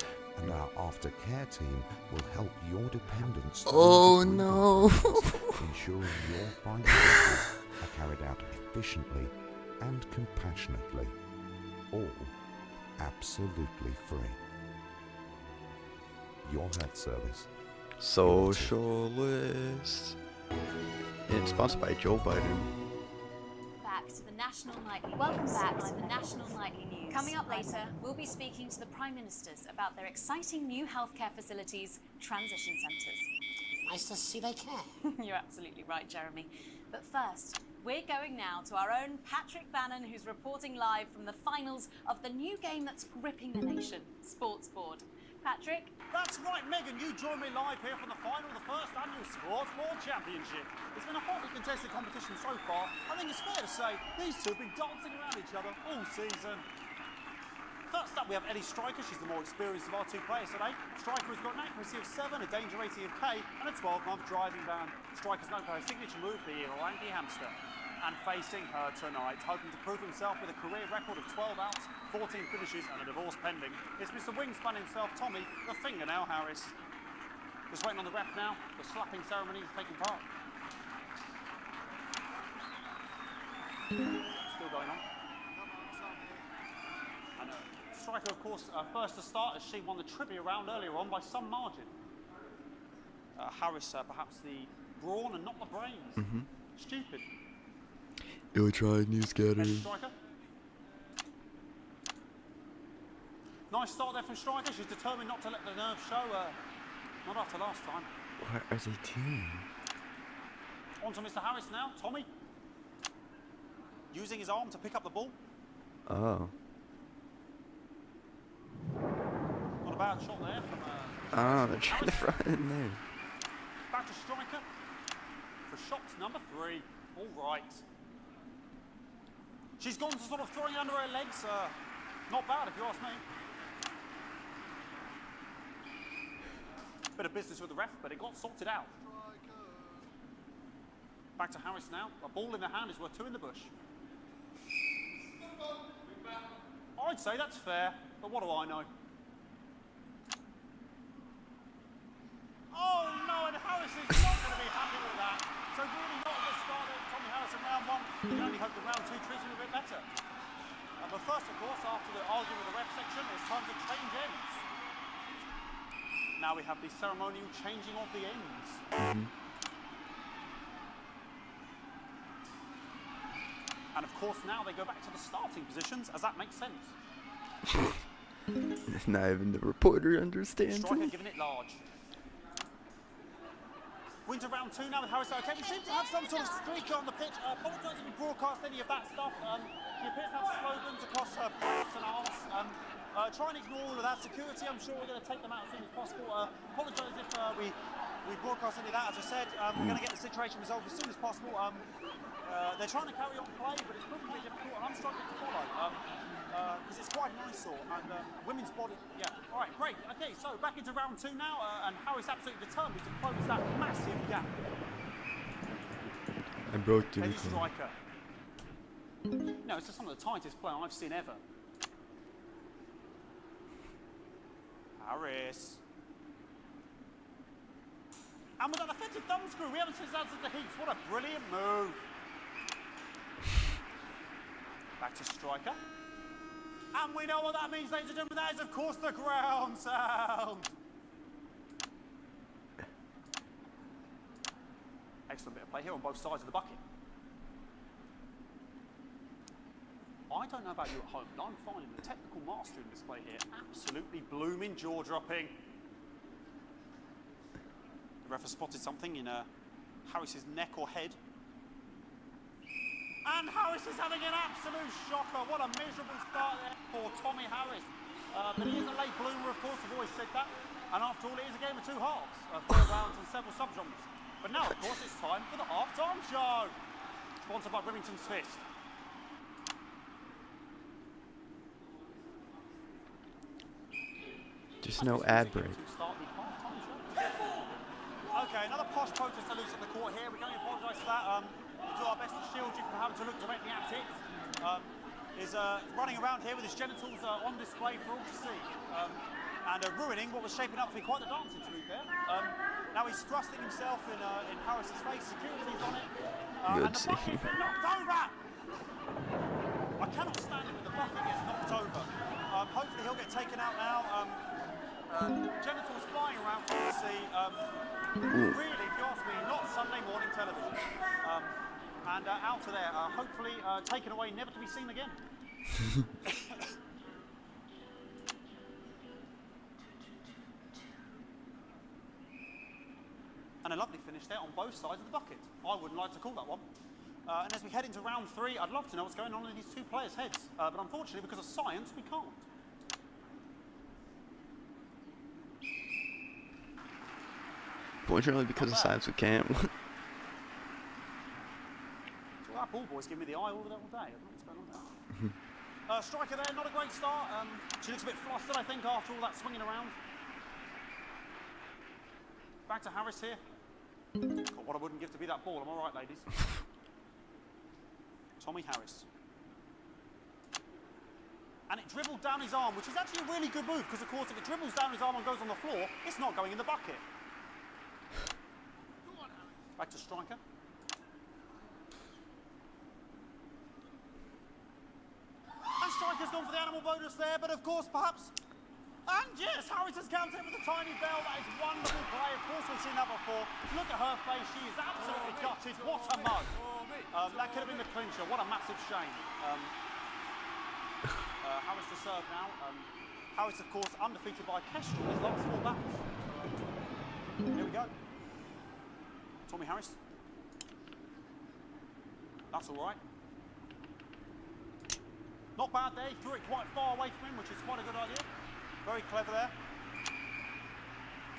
and our aftercare team will help your dependents Oh no! ensuring your final wishes are carried out efficiently and compassionately, all absolutely free. Your health service. Socialist. And sponsored by Joe Biden. Back to the National Nightly News. Welcome back to the National Nightly News. Coming up later, we'll be speaking to the Prime Ministers about their exciting new healthcare facilities, transition centres. Nice to see they care. You're absolutely right, Jeremy. But first, we're going now to our own Patrick Bannon, who's reporting live from the finals of the new game that's gripping the nation, Sports Board. Patrick? That's right, Megan. You join me live here from the final of the first annual Sports Board Championship. It's been a hotly contested competition so far. I think it's fair to say these two have been dancing around each other all season. First up, we have Ellie Stryker. She's the more experienced of our two players today. Stryker has got an accuracy of 7, a danger rating of K, and a 12-month driving ban. Stryker's known for her signature move, the Orangi hamster. And facing her tonight, hoping to prove himself with a career record of 12 outs, 14 finishes, and a divorce pending, it's Mr. Wingspan himself, Tommy, the Fingernail Harris. Just waiting on the ref now. The slapping ceremony is taking part. Still going on. And Stryker, of course, first to start as she won the trivia round earlier on by some margin. Harris, perhaps the brawn and not the brains. Stupid. You'll try new scatter. Striker. Nice start there from Striker. She's determined not to let the nerves show. Not after last time. What are they doing? On to Mr. Harris now. Tommy. Using his arm to pick up the ball. Oh. Not a bad shot there from Oh, they're trying to throw it in there. back to Striker for shot number 3. All right. She's gone to sort of throwing it under her legs. Not bad if you ask me. Bit of business with the ref, but it got sorted out. Back to Harris now. A ball in the hand is worth 2 in the bush. I'd say that's fair, but what do I know? Oh no, and Harris is not going to be happy with that. So really not a good start there, Tommy Harris in round 1. You can only hope that round 2 treats him a bit better. But first, of course, after the argument with the ref section, it's time to change ends. Now we have the ceremonial changing of the ends. And of course now they go back to the starting positions, as that makes sense. Not even the reporter understands. Striker giving it large. We're into round 2 now with Harris. Okay, we seem to have some sort of streaker on the pitch. Apologise if we broadcast any of that stuff. She appears to have slogans across her breasts and arse. Try and ignore all of that. Security, I'm sure we're going to take them out as soon as possible. Apologise if we broadcast any of that. As I said, we're going to get the situation resolved as soon as possible. They're trying to carry on play, but it's proving really difficult, and I'm struggling to follow. Because it's quite an eyesore, and women's body, yeah. All right, great. Okay, so back into round 2 now, and Harris absolutely determined to close that massive gap. I broke the Heavy record. striker. No, it's just some of the tightest play I've seen ever. Harris. And with that offensive thumb screw, we haven't seen that since the Heats. What a brilliant move. Back to Striker. And we know what that means, ladies and gentlemen. That is, of course, the ground sound. Excellent bit of play here on both sides of the bucket. I don't know about you at home, but I'm finding the technical mastering display here absolutely blooming jaw-dropping. The ref has spotted something in Harris's neck or head. And Harris is having an absolute shocker. What a miserable start there for Tommy Harris. But he is a late bloomer, of course, I've always said that. And after all, it is a game of 2 halves, 4 rounds and several subgenres. But now, of course, it's time for the half-time show. Sponsored by Remington's Fist. Just no ad break. Okay, another posh protester loose on the court here. We can only apologise for that. We'll do our best to shield you from having to look directly at it. Is running around here with his genitals on display for all to see. And ruining what was shaping up to be quite a dancing to be fair. Now he's thrusting himself in Harris's face. Security's on it. And the bucket's been knocked over! I cannot stand it when the bucket gets knocked over. Hopefully he'll get taken out now. Genitals flying around for you to see. Really, if you ask me, not Sunday morning television. And out of there, hopefully taken away, never to be seen again. And a lovely finish there on both sides of the bucket. I wouldn't like to call that one. And as we head into round 3, I'd love to know what's going on in these 2 players' heads. But unfortunately, because of science, we can't. Fortunately, because of science, we can't. So that ball boy's giving me the eye all day. I don't know what's going on there. Striker there, not a great start. She looks a bit flustered, I think, after all that swinging around. Back to Harris here. God, what I wouldn't give to be that ball. Am I right, ladies? Tommy Harris. And it dribbled down his arm, which is actually a really good move, because, of course, if it dribbles down his arm and goes on the floor, it's not going in the bucket. Back to Striker. And Striker's gone for the animal bonus there, but of course, perhaps... And yes, Harris has counted with a tiny bell. That is wonderful play. Of course, we've seen that before. Look at her face. She is absolutely gutted. What a mug. That could have been the clincher. What a massive shame. Harris to serve now. Harris, of course, undefeated by Kestrel in his last 4 battles. Here we go. Tommy Harris. That's all right. Not bad there. He threw it quite far away from him, which is quite a good idea. Very clever there.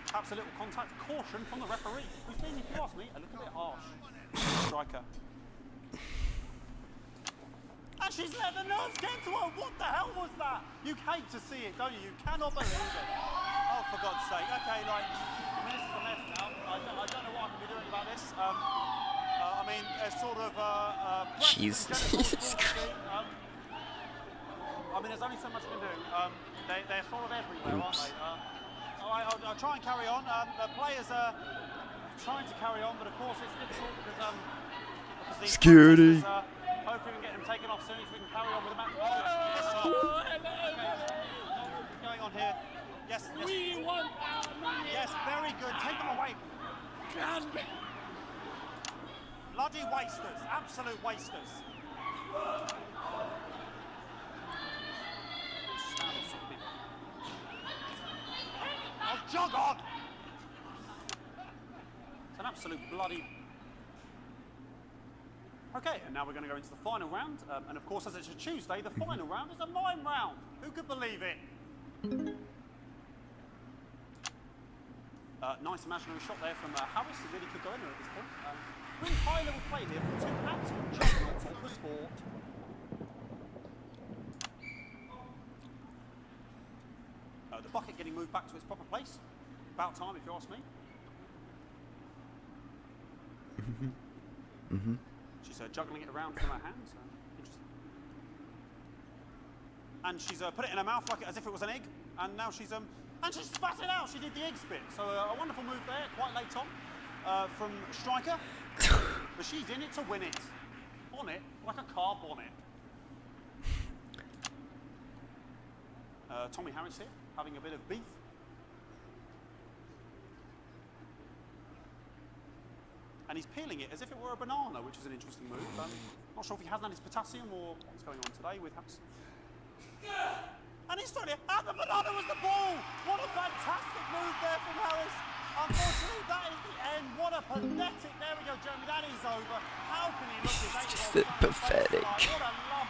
Perhaps a little contact. Caution from the referee, who's been, if you ask me, a little bit harsh. Striker. And she's let the nerves get to her. What the hell was that? You hate to see it, don't you? You cannot believe it. Oh, for God's sake. Okay, like, I mean, this is a mess now. I don't know what I can be doing about this. I mean, there's sort of Jesus Christ. I mean, there's only so much you can do. They're sort of everywhere, aren't they? I'll try and carry on. The players are trying to carry on, but of course it's difficult because these security. Hopefully we can get them taken off soon so we can carry on with the match. What's going on here? Yes, yes. We want our money. Yes, very good. Take them away. Bloody wasters. Absolute wasters. Oh, jog on! It's an absolute bloody... Okay, and now we're going to go into the final round. And of course, as it's a Tuesday, the final round is a mime round. Who could believe it? Nice imaginary shot there from Harris. He really could go in there at this point. Really high level play here from 2 absolute juggernauts of the sport. The bucket getting moved back to its proper place. About time, if you ask me. She's juggling it around from her hands. Interesting. And she's put it in her mouth like as if it was an egg. And now she's and she spat it out. She did the egg spit. So a wonderful move there, quite late on, from Striker. But she's in it to win it. On it, like a car bonnet. Tommy Harris here, having a bit of beef. And he's peeling it as if it were a banana, which is an interesting move. Not sure if he hasn't had his potassium or what's going on today with Harris. And he's throwing it, and the banana was the ball! What a fantastic move there from Harris. Unfortunately, that is the end. What a pathetic, there we go, Jeremy, that is over. How can he look at that? Just a pathetic. What a lump.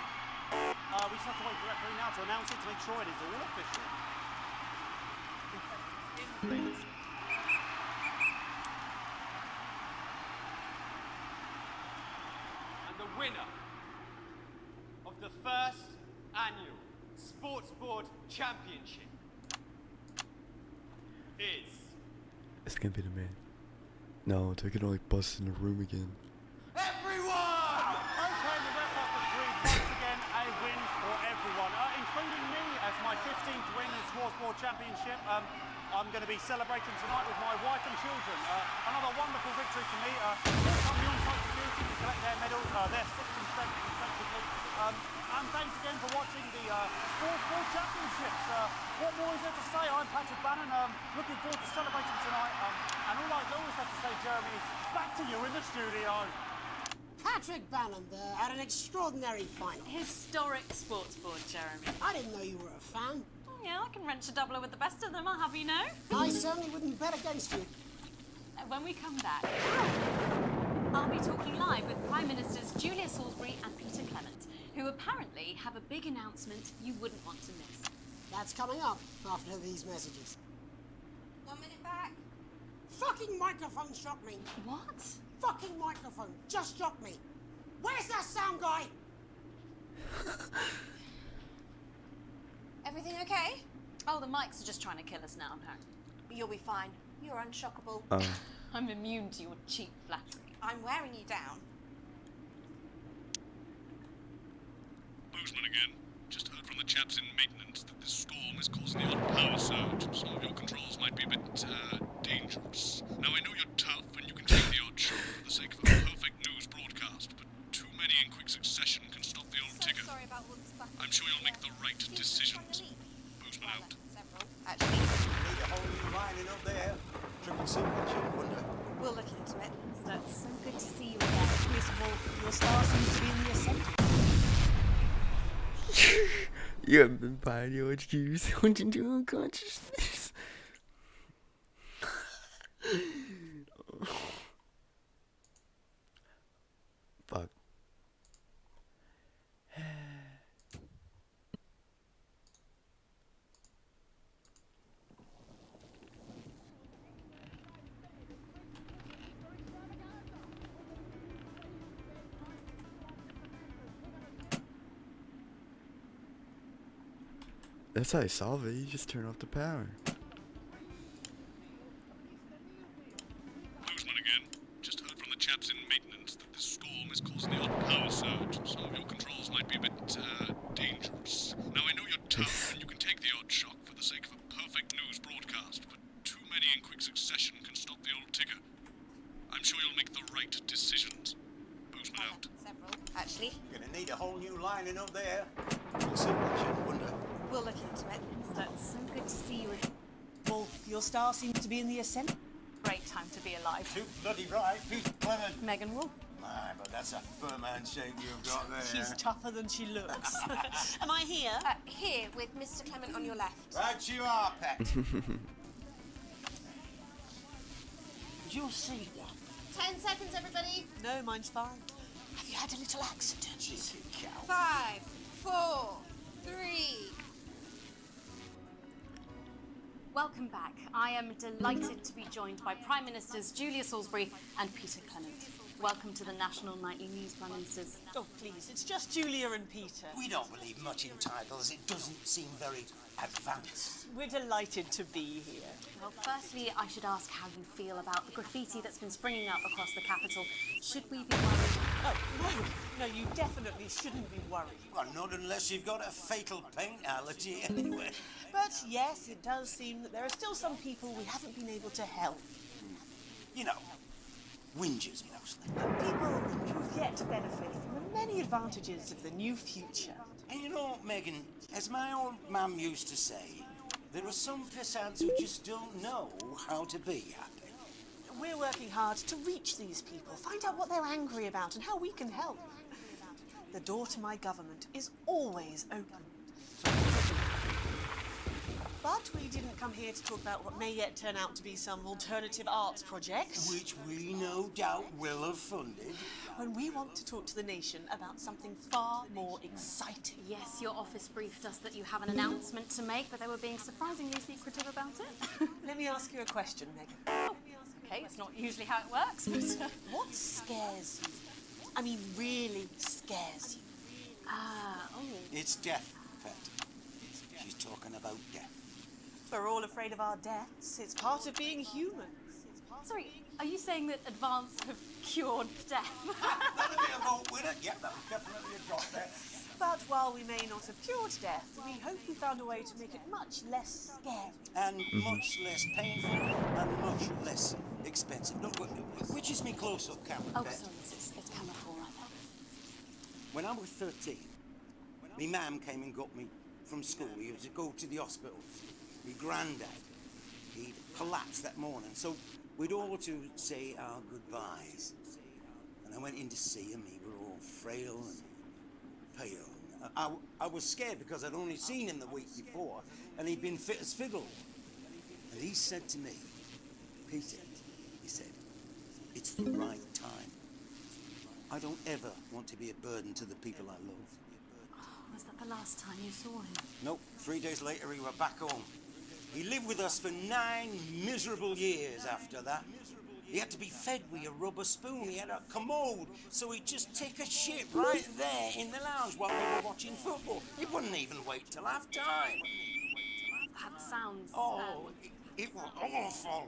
We just have to wait for the referee now to announce it to make sure it is all official. Please. And the winner of the first annual Sports Board Championship is... It's gonna be the man. No, they're gonna like bust in the room again. Everyone! Okay, the ref has agreed once again a win for everyone, including me as my 15th win in the Sports Board Championship. I'm going to be celebrating tonight with my wife and children. Another wonderful victory for me. From the on-site security to collect their medals, their 6th and 7th respectively. And thanks again for watching the Sports Board Championships. What more is there to say? I'm Patrick Bannon. Looking forward to celebrating tonight. And all I always have to say, Jeremy, is back to you in the studio. Patrick Bannon there had an extraordinary final. Historic Sports Board, Jeremy. I didn't know you were a fan. Oh, yeah, I can wrench a doubler with the best of them, I'll have you know. I certainly wouldn't bet against you. When we come back, I'll be talking live with Prime Ministers Julia Salisbury and Peter Clement, who apparently have a big announcement you wouldn't want to miss. That's coming up after these messages. 1 minute back. Fucking microphone shocked me. What? Fucking microphone just shocked me. Where's that sound guy? Everything okay? Oh, the mics are just trying to kill us now, apparently. You'll be fine. You're unshockable. I'm immune to your cheap flattery. I'm wearing you down. Boozman again. Just heard from the chaps in maintenance that this storm is causing the odd power surge. Some of your controls might be a bit dangerous. Now, I know you're tough and you can take the odd shot for the sake of a perfect news broadcast, but too many in quick succession can stop the old ticker. Sorry about Wolf's back. I'm sure you'll make the right decisions. Boozman out. Actually, Need a whole new lining up there. Triple single chin, wouldn't it? we'll look into it. It's so good to see you again. Miss Wolf, your star seems to be in the ascent. You have been buying your juice into unconsciousness. Fuck. That's how you solve it. You just turn off the power. Boozman again. Just heard from the chaps in maintenance that this storm is causing the odd power surge. Some of your controls might be a bit, dangerous. Now, I know you're tough and you can take the odd shock for the sake of a perfect news broadcast, but too many in quick succession can stop the old ticker. I'm sure you'll make the right decisions. Boozman out. Several, actually. Gonna need a whole new lining up there. Shouldn't wonder. We'll look into it. That's so good to see you. Wolf, your star seems to be in the ascent. Great time to be alive. Too bloody right, Peter Clement. Megan Wolf. My, but that's a firm handshake you've got there. She's tougher than she looks. Am I here? Here, with Mr. Clement on your left. Right you are, Pet. Did you see that? 10 seconds, everybody. No, mine's fine. Have you had a little accident? Cheeky cow. 5, 4, 3. Welcome back. I am delighted to be joined by Prime Ministers Julia Salisbury and Peter Clement. Welcome to the National Nightly News, Prime Ministers. Oh, please, it's just Julia and Peter. We don't believe much in titles. It doesn't seem very advanced. We're delighted to be here. Well, firstly, I should ask how you feel about the graffiti that's been springing up across the capital. Should we be worried? Oh, no, you definitely shouldn't be worried. Well, not unless you've got a fatal paint allergy anyway. But yes, it does seem that there are still some people we haven't been able to help. You know, whingers mostly. People who've yet to benefit from the many advantages of the new future. And you know, Megan, as my old mum used to say, there are some pissants who just don't know how to be happy. We're working hard to reach these people, find out what they're angry about and how we can help. The door to my government is always open. But we didn't come here to talk about what may yet turn out to be some alternative arts project. Which we no doubt will have funded. When we want to talk to the nation about something far more exciting. Yes, your office briefed us that you have an announcement to make, but they were being surprisingly secretive about it. Let me ask you a question, Megan. Oh, okay, it's not usually how it works, but... What scares you? I mean, really scares you? It's death, Pet. She's talking about death. We're all afraid of our deaths. It's part of being human. Sorry, are you saying that Advance have cured death? That'll be a vote winner. Yeah, that was definitely a drop there. But while we may not have cured death, we hope we found a way to make it much less scary. And much less painful and much less expensive. Look, which is me close-up camera, Oh, Pet? sorry, it's camera 4 right there. When I was 13, my mum came and got me from school. We had to go to the hospital. My granddad, he'd collapsed that morning, so we'd all to say our goodbyes. And I went in to see him. He were all frail and pale. I was scared because I'd only seen him the week before, and he'd been fit as fiddle. And he said to me, Peter, he said, it's the right time. I don't ever want to be a burden to the people I love. Was that the last time you saw him? Nope, 3 days later we were back home. He lived with us for 9 miserable years after that. He had to be fed with a rubber spoon. He had a commode, so he'd just take a shit right there in the lounge while we were watching football. He wouldn't even wait till half-time. That sounds... It was awful.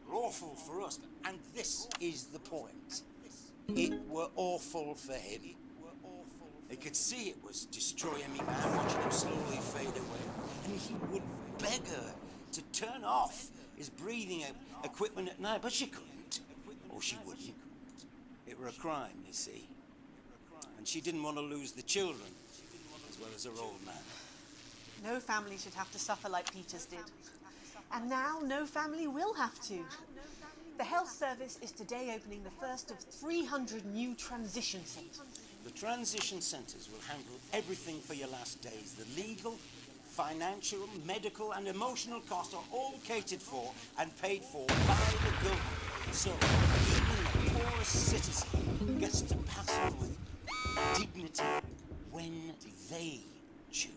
Awful for us. And this is the point. It were awful for him. He could see it was destroying me, man, watching him slowly fade away. And he would beg her to turn off his breathing equipment at night, but she couldn't. Or she wouldn't. It were a crime, you see. And she didn't want to lose the children, as well as her old man. No family should have to suffer like Peter's did. And now no family will have to. The health service is today opening the first of 300 new transition centres. The transition centres will handle everything for your last days. The legal, financial, medical and emotional costs are all catered for and paid for by the government. So even the poorest citizen gets to pass on with dignity when they choose.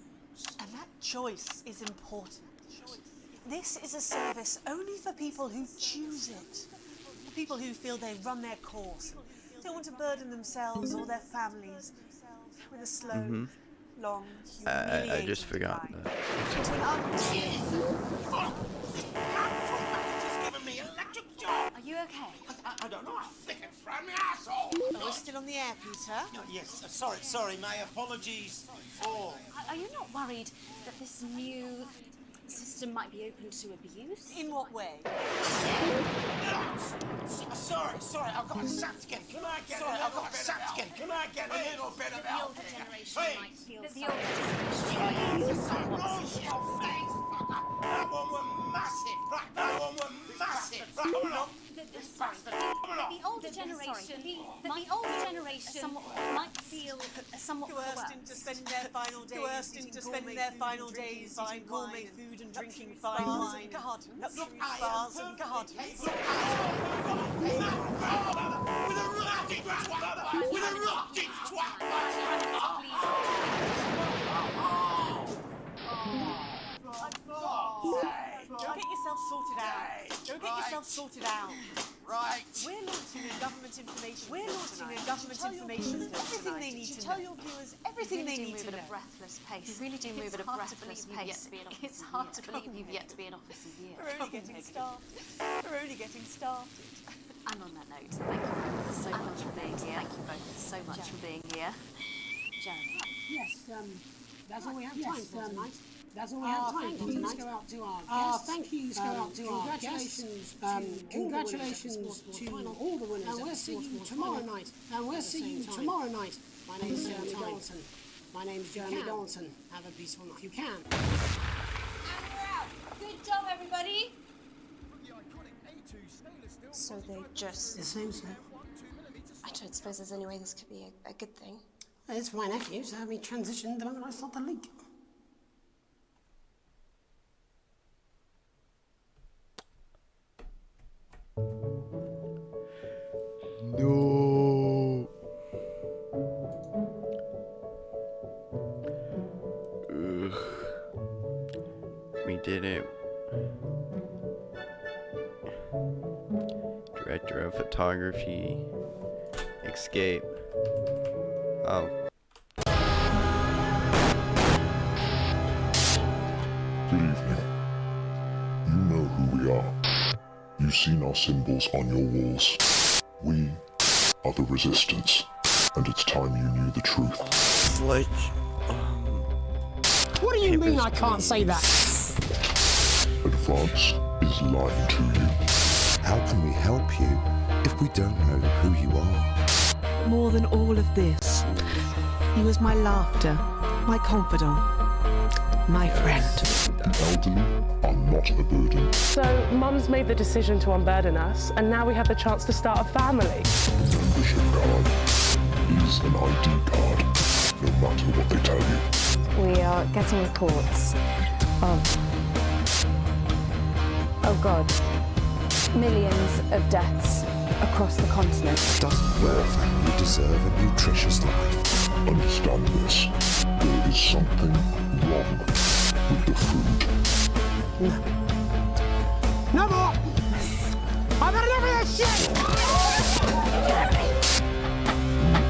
And that choice is important. This is a service only for people who choose it. People who feel they've run their course, don't want to burden themselves or their families with a slow, long, humiliating I just forgot goodbye. that. To an Are you okay? I don't know, I think it from my asshole. We're still on the air, Peter. No, yes, sorry, my apologies. Oh. Are you not worried that this new system might be open to abuse? In what way? Sorry, I've got sacked again. Can I get a little bit of help? The older generation Please. might feel The something. That one was massive. That one was massive. The older generation might feel somewhat coerced into spending their final days, buying gourmet food and drinking fine wine, gardens, spas and gardens. With a rotting twat. Go get yourself sorted out. Go get yourself sorted out. Right. We're launching a government information. Everything they need to tell your viewers everything they need to know. At a breathless pace. You really do move at a breathless pace. It's hard to believe you've yet to be in office a year. We're only getting started. And on that note, thank you both so much for being here. Thank you both so much for being here. Jeremy. Yes, that's all we have time for tonight. That's all we have time for tonight. Go out to our guests. Thank yous go out to our guests. Congratulations to all the winners. And we'll see you tomorrow night. My name's Jeremy Donaldson. Have a peaceful night. You can. And we're out. Good job, everybody. So they just... It seems so. I don't suppose there's any way this could be a good thing. It's for my nephew, so we transitioned the moment I saw the leak. No. Ugh. We did it. Director of photography. Escape. Oh. Good evening. You know who we are. You've seen our symbols on your walls. We are the Resistance, and it's time you knew the truth. Like, What do you mean I can't say that? Advance is lying to you. How can we help you if we don't know who you are? More than all of this, he was my laughter, my confidant, my friend. The elderly are not a burden. So, Mum's made the decision to unburden us, and now we have the chance to start a family. The membership card is an ID card, no matter what they tell you. We are getting reports of, oh God, millions of deaths across the continent. Doesn't your family deserve a nutritious life? Understand this. There is something wrong with the food. No more! I've had enough of this shit! We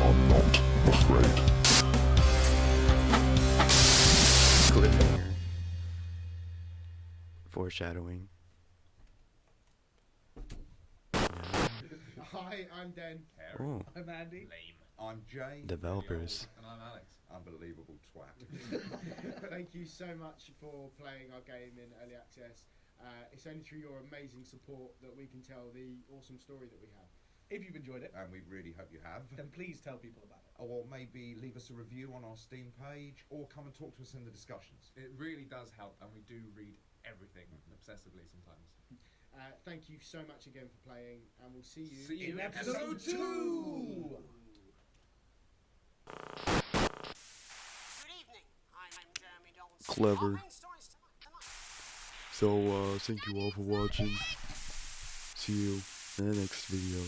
are not afraid. Cliffhanger. Foreshadowing. Hi, I'm Dan. Ooh. I'm Andy. I'm Jay. Developers. And I'm Alex. Unbelievable twat. Thank you so much for playing our game in early access. It's only through your amazing support that we can tell the awesome story that we have. If you've enjoyed it, and we really hope you have, then please tell people about it. Or maybe leave us a review on our Steam page, or come and talk to us in the discussions. It really does help, and we do read everything obsessively sometimes. Thank you so much again for playing, and we'll see you in episode 2! clever. So, thank you all for watching. See you in the next video.